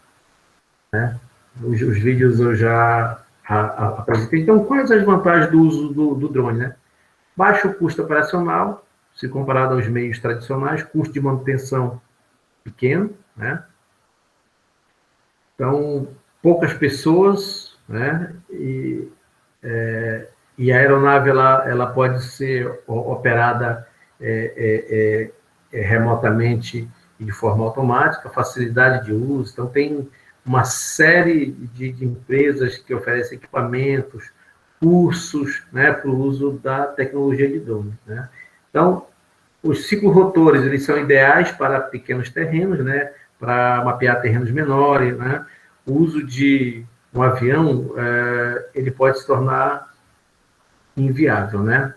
Né? Os vídeos eu já apresentei. Então, quais as vantagens do uso do drone? Né? Baixo custo operacional, se comparado aos meios tradicionais, custo de manutenção pequeno, né? Então, poucas pessoas, né? E a aeronave ela pode ser operada remotamente e de forma automática, facilidade de uso. Então, tem uma série de empresas que oferecem equipamentos, cursos, né, para o uso da tecnologia de drone. Né? Então, os ciclorotores, eles são ideais para pequenos terrenos, né, para mapear terrenos menores. Né? O uso de um avião, ele pode se tornar inviável, né?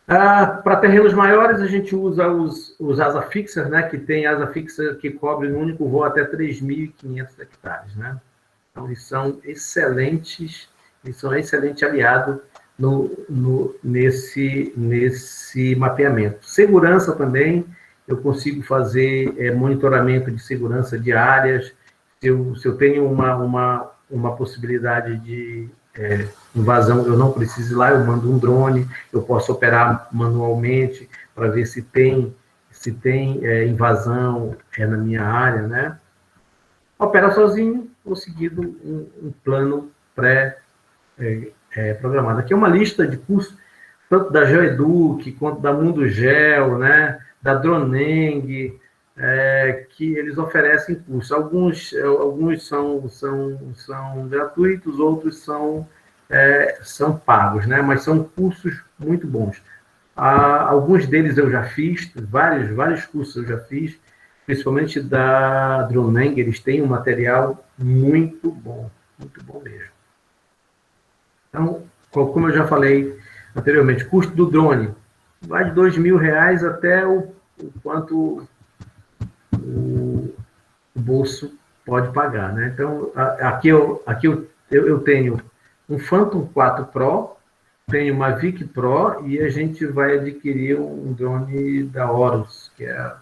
Para terrenos maiores, a gente usa os asa fixers, né? Que tem asa fixa que cobre um único voo até 3.500 hectares, né? Então, eles são excelente aliado nesse mapeamento. Segurança também, eu consigo fazer monitoramento de segurança de áreas. Se eu tenho uma possibilidade de invasão, eu não preciso ir lá, eu mando um drone, eu posso operar manualmente para ver se tem invasão na minha área, né? Opera sozinho ou seguindo um plano pré-programado. Aqui é uma lista de cursos, tanto da GeoEduc, quanto da Mundo Geo, né? Da Droneng, que eles oferecem cursos. Alguns são gratuitos, outros são pagos, né? Mas são cursos muito bons. Alguns deles eu já fiz, vários cursos eu já fiz, principalmente da Droneng. Eles têm um material muito bom mesmo. Então, como eu já falei anteriormente, custo do drone vai de R$2.000 até o quanto o bolso pode pagar, né? Então, aqui eu tenho um Phantom 4 Pro, tenho uma Mavic Pro e a gente vai adquirir um drone da Horus, que é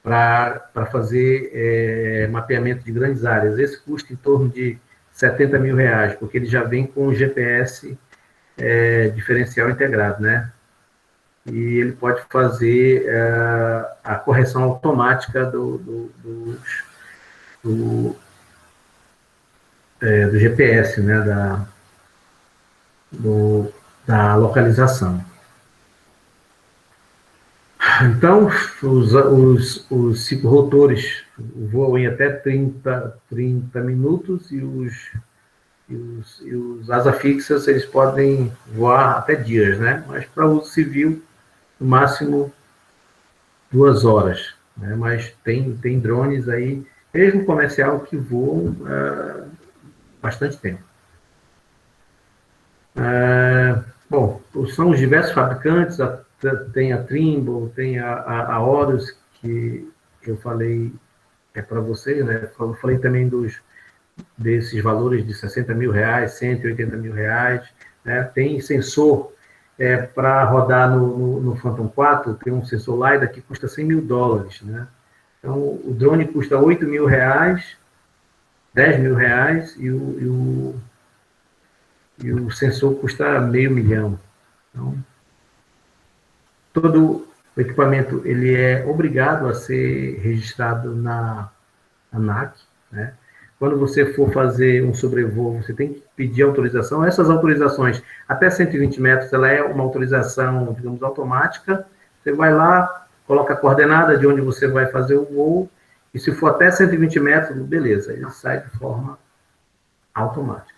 para fazer mapeamento de grandes áreas. Esse custa em torno de R$70.000, porque ele já vem com o GPS diferencial integrado, né? E ele pode fazer a correção automática do GPS, né, da localização. Então, os ciclorotores voam em até 30 minutos e os asa fixas, eles podem voar até dias, né? Mas para uso civil, no máximo 2 horas, né? Mas tem drones aí, mesmo comercial, que voam bastante tempo. Bom, são os diversos fabricantes, tem a Trimble, tem a Horus, que eu falei para vocês, né? Eu falei também desses valores de R$60.000, R$180.000, né? Tem sensor para rodar no Phantom 4, tem um sensor LiDAR que custa $100.000, né? Então, o drone custa R$ 8.000, R$ 10.000, e o sensor custa R$ 500.000. Então, todo o equipamento ele é obrigado a ser registrado na ANAC, né? Quando você for fazer um sobrevoo, você tem que pedir autorização. Essas autorizações, até 120 metros, ela é uma autorização, digamos, automática. Você vai lá, coloca a coordenada de onde você vai fazer o voo, e se for até 120 metros, beleza, ele sai de forma automática.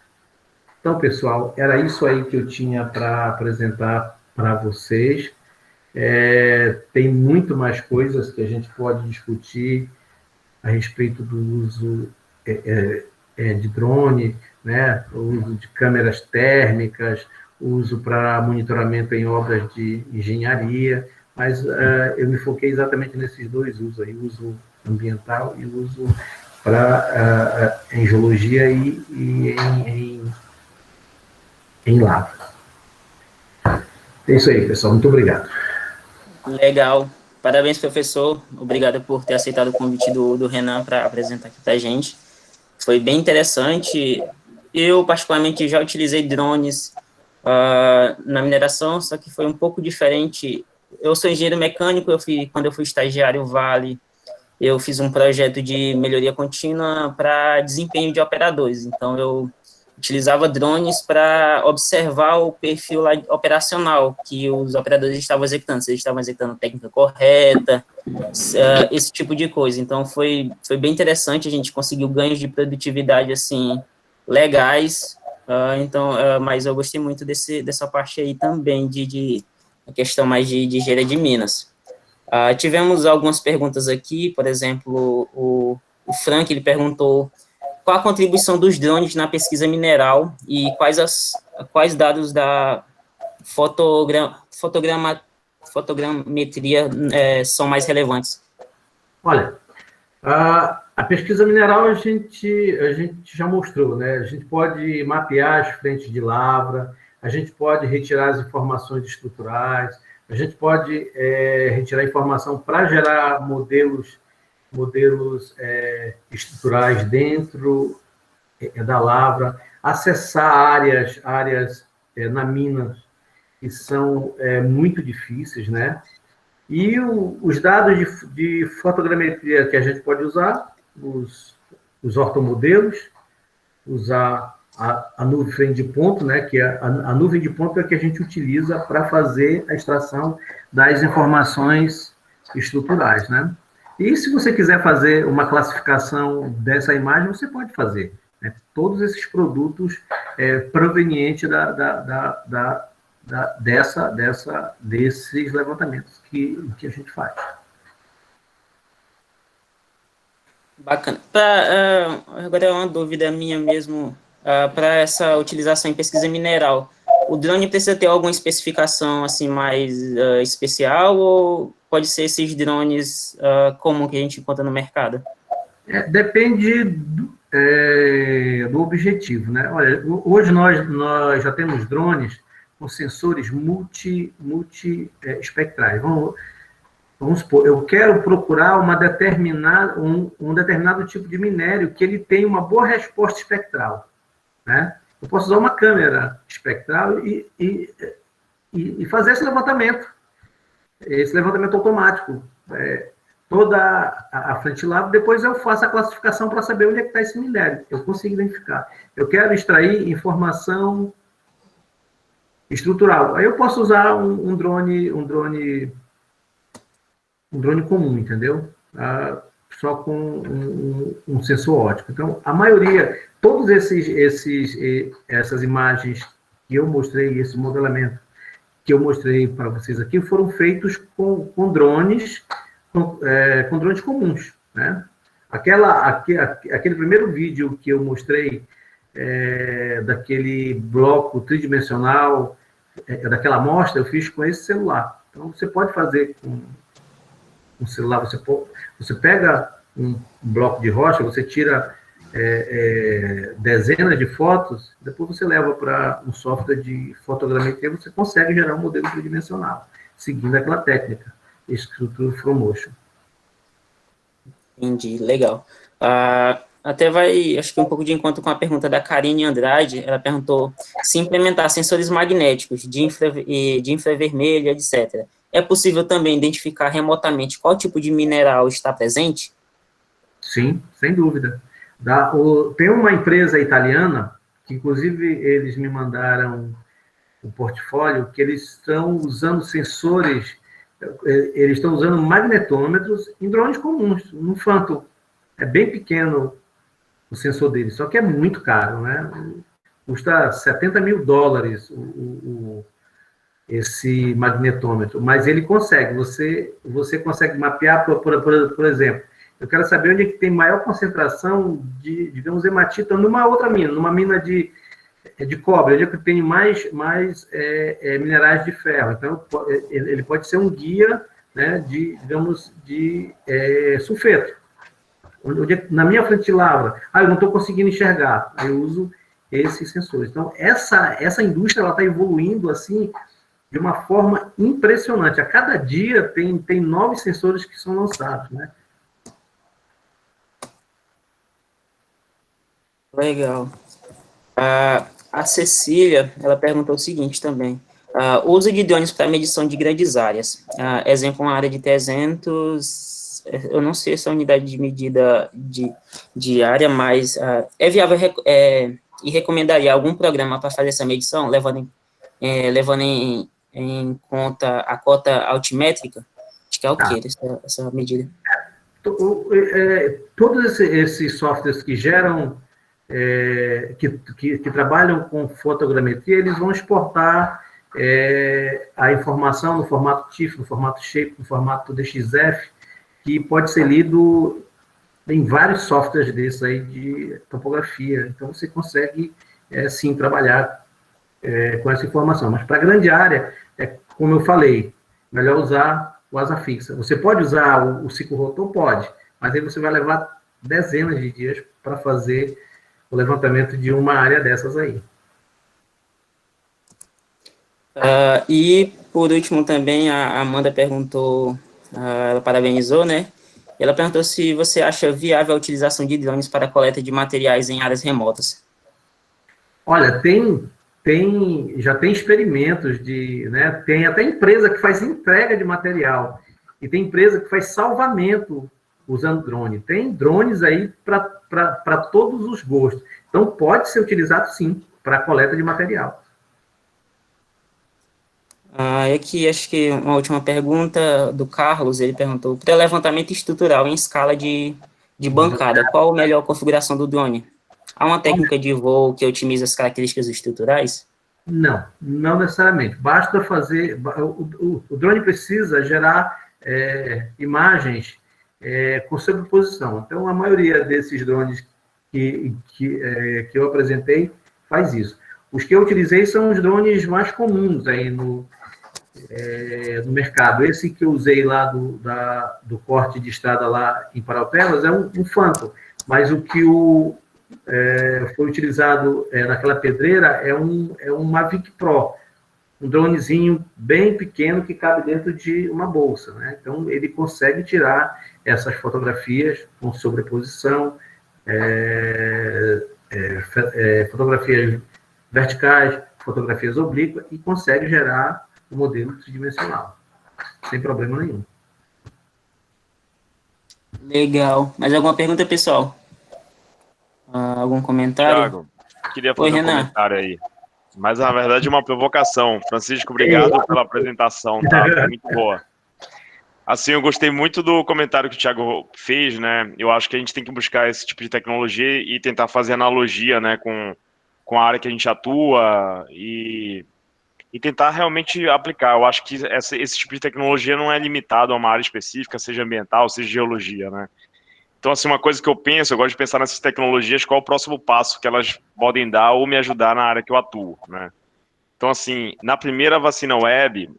Então, pessoal, era isso aí que eu tinha para apresentar para vocês. Tem muito mais coisas que a gente pode discutir a respeito do uso de drone, né? O uso de câmeras térmicas, o uso para monitoramento em obras de engenharia, mas eu me foquei exatamente nesses dois usos aí, o uso ambiental e o uso em geologia e em lavra. É isso aí, pessoal. Muito obrigado. Legal. Parabéns, professor. Obrigado por ter aceitado o convite do Renan para apresentar aqui para a gente. Foi bem interessante. Eu, particularmente, já utilizei drones na mineração, só que foi um pouco diferente. Eu sou engenheiro mecânico, quando eu fui estagiário Vale, eu fiz um projeto de melhoria contínua para desempenho de operadores. Então, eu utilizava drones para observar o perfil operacional que os operadores estavam executando, se eles estavam executando a técnica correta, esse tipo de coisa. Então, foi bem interessante, a gente conseguiu ganhos de produtividade, assim, legais. Mas eu gostei muito dessa parte aí também, de a questão mais de engenharia de Minas. Tivemos algumas perguntas aqui, por exemplo, o Frank, ele perguntou qual a contribuição dos drones na pesquisa mineral e quais dados da fotogrametria são mais relevantes? Olha, a pesquisa mineral a gente já mostrou, né? A gente pode mapear as frentes de lavra, a gente pode retirar as informações estruturais, a gente pode retirar informação para gerar modelos estruturais dentro da lavra, acessar áreas na mina que são muito difíceis, né? E os dados de fotogrametria que a gente pode usar, os ortomodelos, usar a nuvem de ponto, né? Que a nuvem de ponto é que a gente utiliza para fazer a extração das informações estruturais, né? E se você quiser fazer uma classificação dessa imagem, você pode fazer, né? Todos esses produtos provenientes desses levantamentos que a gente faz. Bacana. Agora é uma dúvida minha mesmo, para essa utilização em pesquisa mineral, o drone precisa ter alguma especificação assim mais especial ou pode ser esses drones comum que a gente encontra no mercado? Depende do objetivo, né? Olha, hoje nós já temos drones com sensores multi-espectrais. Vamos supor, eu quero procurar um determinado tipo de minério que ele tenha uma boa resposta espectral, né? Eu posso usar uma câmera espectral e fazer esse levantamento automático. Toda a frente lava, depois eu faço a classificação para saber onde é que está esse minério. Eu consigo identificar. Eu quero extrair informação estrutural. Aí eu posso usar um drone comum, entendeu? Só com um sensor óptico. Então, a maioria, todas essas imagens que eu mostrei, esse modelamento que eu mostrei para vocês aqui, foram feitos com drones comuns, né? Aquele primeiro vídeo que eu mostrei daquele bloco tridimensional, daquela amostra, eu fiz com esse celular. Então, você pode fazer com um celular, você pega um bloco de rocha, você tira dezenas de fotos, depois você leva para um software de fotogrametria, você consegue gerar um modelo tridimensional, seguindo aquela técnica, Structure from Motion. Entendi, legal. Até vai, acho que um pouco de encontro com a pergunta da Karine Andrade. Ela perguntou se implementar sensores magnéticos de infravermelho, etc. É possível também identificar remotamente qual tipo de mineral está presente? Sim, sem dúvida. Tem uma empresa italiana, que inclusive eles me mandaram o portfólio, que eles estão usando sensores, eles estão usando magnetômetros em drones comuns, no Phantom. É bem pequeno o sensor deles, só que é muito caro, né? Custa US$ 70.000 esse magnetômetro, mas ele consegue, você consegue mapear, por exemplo, eu quero saber onde é que tem maior concentração de, digamos, hematita numa outra mina, numa mina de cobre, onde é que tem mais minerais de ferro. Então, ele pode ser um guia, né, de, digamos, de sulfeto. Na minha frente de lavra, eu não estou conseguindo enxergar, aí eu uso esses sensores. Então, essa indústria está evoluindo assim de uma forma impressionante. A cada dia tem novos sensores que são lançados, né? Legal. A Cecília, ela perguntou o seguinte também. O uso de drones para medição de grandes áreas. Exemplo, uma área de 300, eu não sei essa unidade de medida de área, mas é viável e recomendaria algum programa para fazer essa medição, levando em conta a cota altimétrica? Acho que é o quê, essa medida? Todos esses softwares que geram, que trabalham com fotogrametria, eles vão exportar a informação no formato TIFF, no formato Shape, no formato DXF, que pode ser lido em vários softwares desses aí de topografia. Então, você consegue, sim, trabalhar com essa informação. Mas para grande área, como eu falei, melhor usar o asa fixa. Você pode usar o ciclo rotor? Pode, mas aí você vai levar dezenas de dias para fazer o levantamento de uma área dessas aí. E, por último, também, a Amanda perguntou, ela parabenizou, né? Ela perguntou se você acha viável a utilização de drones para a coleta de materiais em áreas remotas. Olha, já tem experimentos né? Tem até empresa que faz entrega de material e tem empresa que faz salvamento usando drone. Tem drones aí para todos os gostos. Então pode ser utilizado sim para coleta de material. Aqui, acho que uma última pergunta do Carlos, ele perguntou, para levantamento estrutural em escala de bancada, qual a melhor configuração do drone? Há uma técnica de voo que otimiza as características estruturais? Não necessariamente. Basta fazer. O drone precisa gerar imagens com sobreposição. Então, a maioria desses drones que eu apresentei faz isso. Os que eu utilizei são os drones mais comuns aí no mercado. Esse que eu usei lá do corte de estrada lá em Parauapebas é um Phantom, mas o que foi utilizado naquela pedreira é um Mavic Pro, um dronezinho bem pequeno que cabe dentro de uma bolsa, né? Então, ele consegue tirar essas fotografias com sobreposição, fotografias verticais, fotografias oblíquas, e consegue gerar o modelo tridimensional, sem problema nenhum. Legal. Mais alguma pergunta, pessoal? Algum comentário? Thiago, queria fazer um comentário aí. Mas, na verdade, uma provocação. Francisco, obrigado pela apresentação, tá? Muito boa. Assim, eu gostei muito do comentário que o Thiago fez, né? Eu acho que a gente tem que buscar esse tipo de tecnologia e tentar fazer analogia, né, com a área que a gente atua e tentar realmente aplicar. Eu acho que esse tipo de tecnologia não é limitado a uma área específica, seja ambiental, seja geologia, né? Então, assim, uma coisa que eu penso, eu gosto de pensar nessas tecnologias, qual o próximo passo que elas podem dar ou me ajudar na área que eu atuo, né? Então, assim, na primeira vacina web,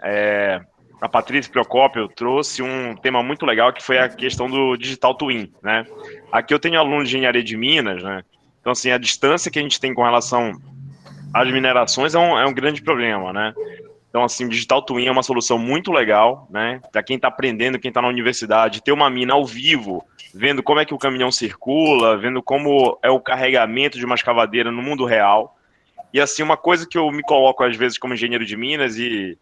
a Patrícia Procópio trouxe um tema muito legal, que foi a questão do Digital Twin, né? Aqui eu tenho aluno de engenharia de Minas, né? Então, assim, a distância que a gente tem com relação às minerações é um grande problema, né? Então, assim, o Digital Twin é uma solução muito legal, né? Para quem está aprendendo, quem está na universidade, ter uma mina ao vivo, vendo como é que o caminhão circula, vendo como é o carregamento de uma escavadeira no mundo real. E, assim, uma coisa que eu me coloco, às vezes, como engenheiro de minas e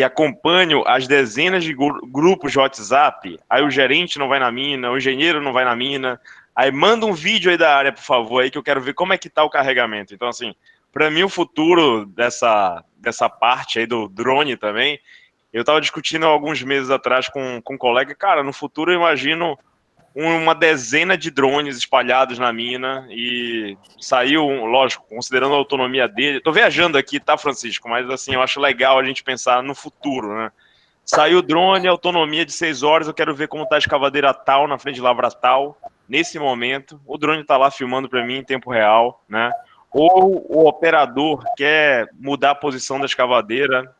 acompanho as dezenas de grupos de WhatsApp, aí o gerente não vai na mina, o engenheiro não vai na mina, aí manda um vídeo aí da área, por favor, aí que eu quero ver como é que tá o carregamento. Então, assim, para mim o futuro dessa parte aí do drone também, eu estava discutindo alguns meses atrás com um colega, cara, no futuro eu imagino uma dezena de drones espalhados na mina e saiu, lógico, considerando a autonomia dele. Tô viajando aqui, tá, Francisco? Mas assim, eu acho legal a gente pensar no futuro, né? Saiu o drone, autonomia de 6 horas, eu quero ver como tá a escavadeira tal, na frente de lavra tal, nesse momento. O drone tá lá filmando para mim em tempo real, né? Ou o operador quer mudar a posição da escavadeira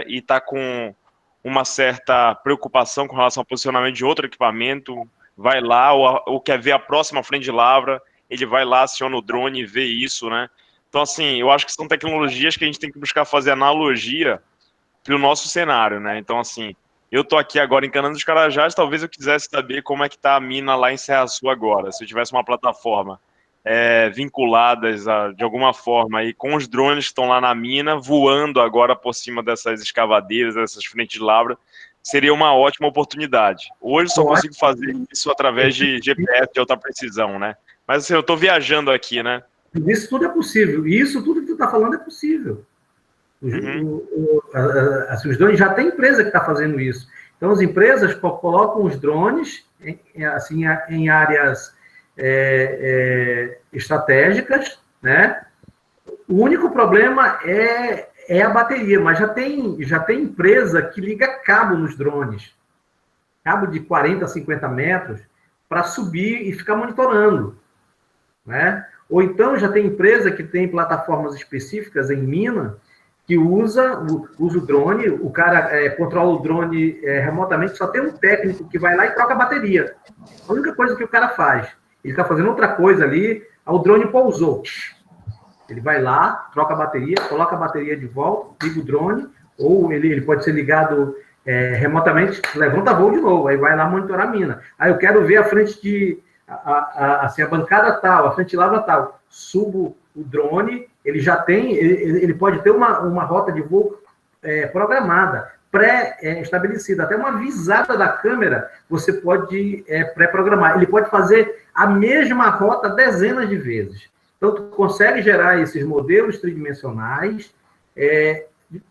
e tá com uma certa preocupação com relação ao posicionamento de outro equipamento, vai lá, ou quer ver a próxima frente de lavra, ele vai lá, aciona o drone e vê isso, né? Então, assim, eu acho que são tecnologias que a gente tem que buscar fazer analogia para o nosso cenário, né? Então, assim, eu tô aqui agora em Cana dos Carajás, talvez eu quisesse saber como é que tá a mina lá em Serra Sul agora, se eu tivesse uma plataforma vinculadas de alguma forma aí com os drones que estão lá na mina, voando agora por cima dessas escavadeiras, dessas frentes de lavra, seria uma ótima oportunidade. Hoje só consigo fazer isso através de GPS de alta precisão, né? Mas assim, eu estou viajando aqui, né? Isso tudo é possível. E isso tudo que tu está falando é possível. Os drones, já tem empresa que está fazendo isso. Então, as empresas colocam os drones em áreas estratégicas, né? O único problema é a bateria, mas já tem empresa que liga cabo nos drones, cabo de 40, 50 metros, para subir e ficar monitorando, né? Ou então já tem empresa que tem plataformas específicas em mina que usa o drone, o cara controla o drone remotamente, só tem um técnico que vai lá e troca a bateria. A única coisa que o cara faz, ele está fazendo outra coisa ali, o drone pousou. Ele vai lá, troca a bateria, coloca a bateria de volta, liga o drone, ou ele pode ser ligado remotamente, levanta voo de novo, aí vai lá monitorar a mina. Aí eu quero ver a frente a bancada tal, a frente de lavra tal. Subo o drone, ele já tem, ele pode ter uma rota de voo programada, pré-estabelecida, até uma visada da câmera você pode pré-programar. Ele pode fazer a mesma rota dezenas de vezes. Então, tu consegue gerar esses modelos tridimensionais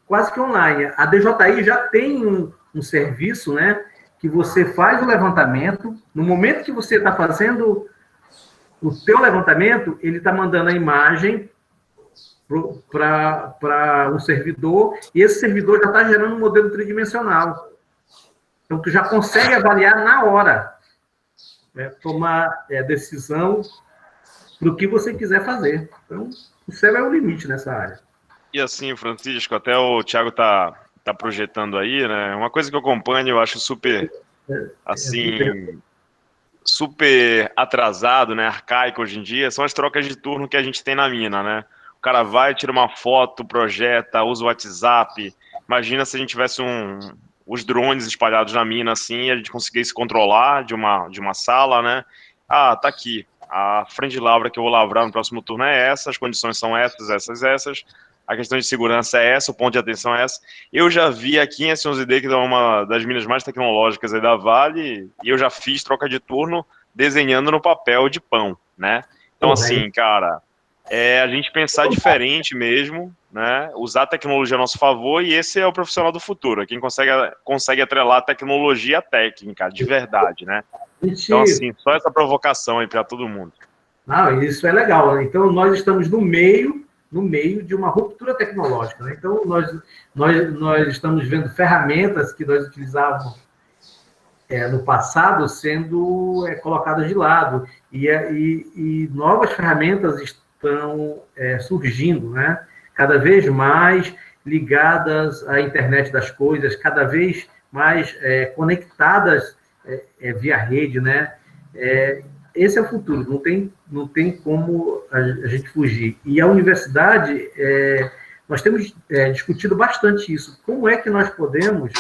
quase que online. A DJI já tem um serviço, né, que você faz o levantamento, no momento que você está fazendo o teu levantamento, ele está mandando a imagem para um servidor, e esse servidor já está gerando um modelo tridimensional. Então, tu já consegue avaliar na hora, tomar decisão para o que você quiser fazer. Então, o céu é o limite nessa área. E assim, Francisco, até o Thiago tá projetando aí, né? Uma coisa que eu acompanho, eu acho super, assim, super atrasado, né? Arcaico hoje em dia, são as trocas de turno que a gente tem na mina, né? O cara vai, tira uma foto, projeta, usa o WhatsApp. Imagina se a gente tivesse os drones espalhados na mina, assim, e a gente conseguisse controlar de uma sala, né? Ah, tá aqui. A frente de lavra que eu vou lavrar no próximo turno é essa, as condições são essas. A questão de segurança é essa, o ponto de atenção é essa. Eu já vi aqui em S11D, que é uma das minas mais tecnológicas aí da Vale, e eu já fiz troca de turno desenhando no papel de pão, né? Então, assim, cara, a gente pensar diferente mesmo, né? Usar a tecnologia a nosso favor, e esse é o profissional do futuro, é quem consegue atrelar a tecnologia à técnica, de verdade, né? Então, assim, só essa provocação aí para todo mundo. Não, isso é legal, né? Então, nós estamos no meio de uma ruptura tecnológica, né? Então, nós estamos vendo ferramentas que nós utilizávamos no passado sendo colocadas de lado, e novas ferramentas estão surgindo, né? Cada vez mais ligadas à internet das coisas, cada vez mais conectadas via rede, né? Esse é o futuro, não tem como a gente fugir. E a universidade, nós temos discutido bastante isso. Como é que nós podemos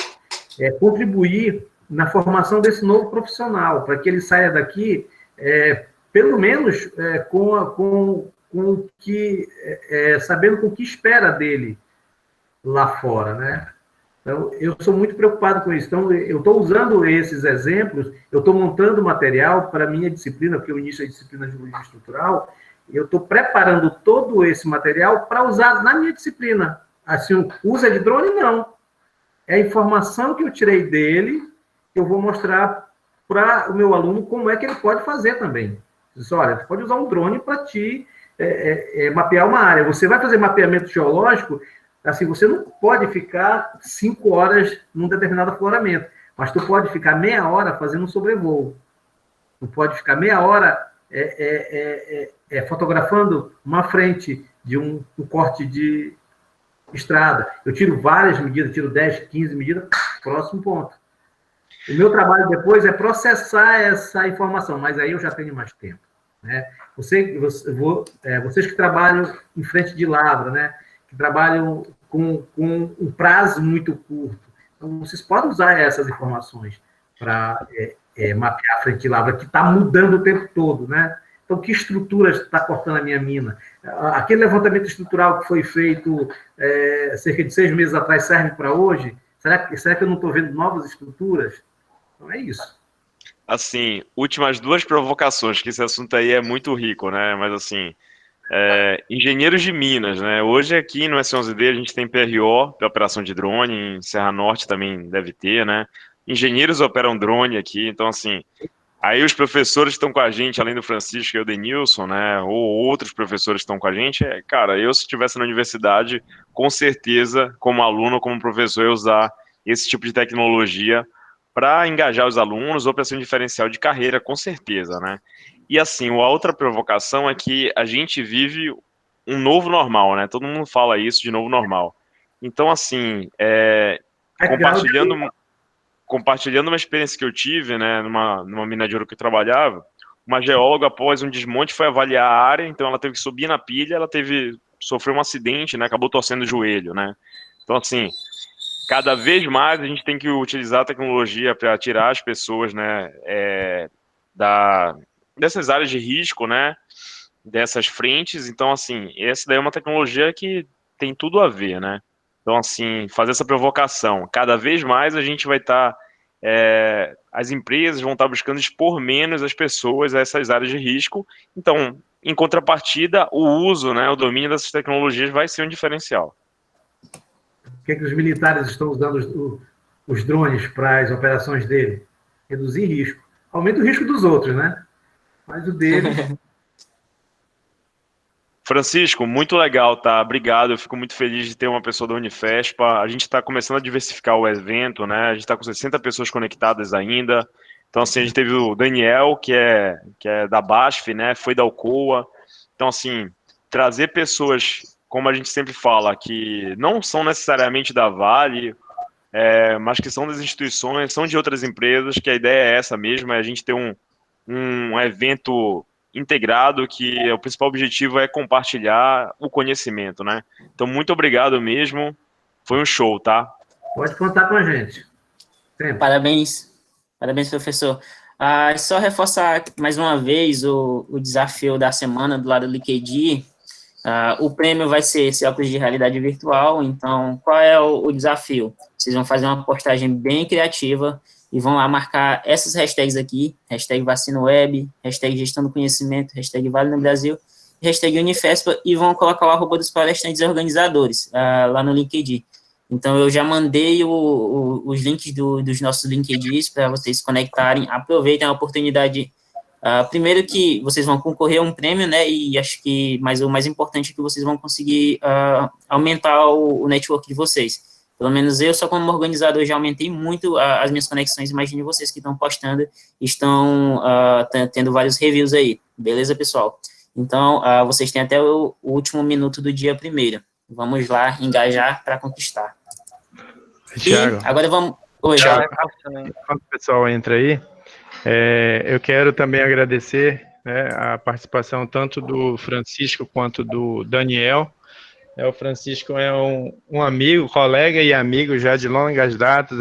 contribuir na formação desse novo profissional, para que ele saia daqui, pelo menos, com o que, sabendo com o que espera dele lá fora, né? Então, eu sou muito preocupado com isso. Então, eu estou usando esses exemplos, eu estou montando material para a minha disciplina, porque eu inicio a disciplina de Geologia Estrutural, eu estou preparando todo esse material para usar na minha disciplina. Assim, usa de drone? Não. É a informação que eu tirei dele, que eu vou mostrar para o meu aluno como é que ele pode fazer também. Diz, olha, você pode usar um drone para te mapear uma área. Você vai fazer mapeamento geológico, assim, você não pode ficar 5 horas num determinado afloramento, mas tu pode ficar meia hora fazendo um sobrevoo. Tu pode ficar meia hora fotografando uma frente de um corte de estrada. Eu tiro várias medidas, tiro 10, 15 medidas, próximo ponto. O meu trabalho depois é processar essa informação, mas aí eu já tenho mais tempo, né? Vocês que trabalham em frente de lavra, né? Que trabalham com um prazo muito curto. Então, vocês podem usar essas informações para mapear a frente de lavra, que está mudando o tempo todo, né? Então, que estrutura está cortando a minha mina? Aquele levantamento estrutural que foi feito cerca de 6 meses atrás serve para hoje? Será que eu não estou vendo novas estruturas? Então, é isso. Assim, últimas 2 provocações, que esse assunto aí é muito rico, né? Mas, assim, engenheiros de Minas, né? Hoje aqui no S11D a gente tem PRO, que é operação de drone, em Serra Norte também deve ter, né? Engenheiros operam drone aqui, então, assim, aí os professores que estão com a gente, além do Francisco e o Denilson, né? Ou outros professores que estão com a gente, cara, eu se estivesse na universidade, com certeza, como aluno, como professor, eu usar esse tipo de tecnologia para engajar os alunos ou para ser um diferencial de carreira, com certeza, né? E assim, a outra provocação é que a gente vive um novo normal, né? Todo mundo fala isso de novo normal. Então, assim, compartilhando uma experiência que eu tive, né, numa mina de ouro que eu trabalhava, uma geóloga, após um desmonte, foi avaliar a área, então ela teve que subir na pilha, sofreu um acidente, né, acabou torcendo o joelho, né? Então, assim, cada vez mais a gente tem que utilizar a tecnologia para tirar as pessoas, né, dessas áreas de risco, né, dessas frentes. Então, assim, essa daí é uma tecnologia que tem tudo a ver, né? Então, assim, fazer essa provocação. Cada vez mais a gente vai estar, as empresas vão estar buscando expor menos as pessoas a essas áreas de risco. Então, em contrapartida, o uso, né, o domínio dessas tecnologias vai ser um diferencial. Por que os militares estão usando os drones para as operações dele? Reduzir risco. Aumenta o risco dos outros, né? Mas o dele... Francisco, muito legal, tá? Obrigado, eu fico muito feliz de ter uma pessoa da Unifespa. A gente está começando a diversificar o evento, né? A gente está com 60 pessoas conectadas ainda. Então, assim, a gente teve o Daniel, que é da BASF, né? Foi da Alcoa. Então, assim, trazer pessoas, como a gente sempre fala, que não são necessariamente da Vale, mas que são das instituições, são de outras empresas, que a ideia é essa mesmo, é a gente ter um evento integrado, que o principal objetivo é compartilhar o conhecimento, né? Então, muito obrigado mesmo. Foi um show, tá? Pode contar com a gente. Sempre. Parabéns, professor. Só reforçar mais uma vez o desafio da semana do lado do LinkedIn. O prêmio vai ser esse óculos de realidade virtual. Então, qual é o desafio? Vocês vão fazer uma postagem bem criativa e vão lá marcar essas hashtags aqui, hashtag #VacinaWeb, hashtag Gestão do Conhecimento, hashtag Vale no Brasil, hashtag Unifespa, e vão colocar o arroba dos palestrantes e organizadores lá no LinkedIn. Então, eu já mandei os links dos nossos LinkedIns para vocês se conectarem. Aproveitem a oportunidade. Primeiro que vocês vão concorrer a um prêmio, né, e acho que o mais importante é que vocês vão conseguir aumentar o network de vocês. Pelo menos eu, só como organizador, já aumentei muito as minhas conexões. Imagine vocês que estão postando, estão tendo vários reviews aí. Beleza, pessoal? Então, vocês têm até o último minuto do dia 1º. Vamos lá, engajar para conquistar. Thiago, e agora vamos... Oi, Thiago, enquanto o pessoal entra aí, eu quero também agradecer, né, a participação tanto do Francisco quanto do Daniel, O Francisco é um amigo, colega e amigo já de longas datas.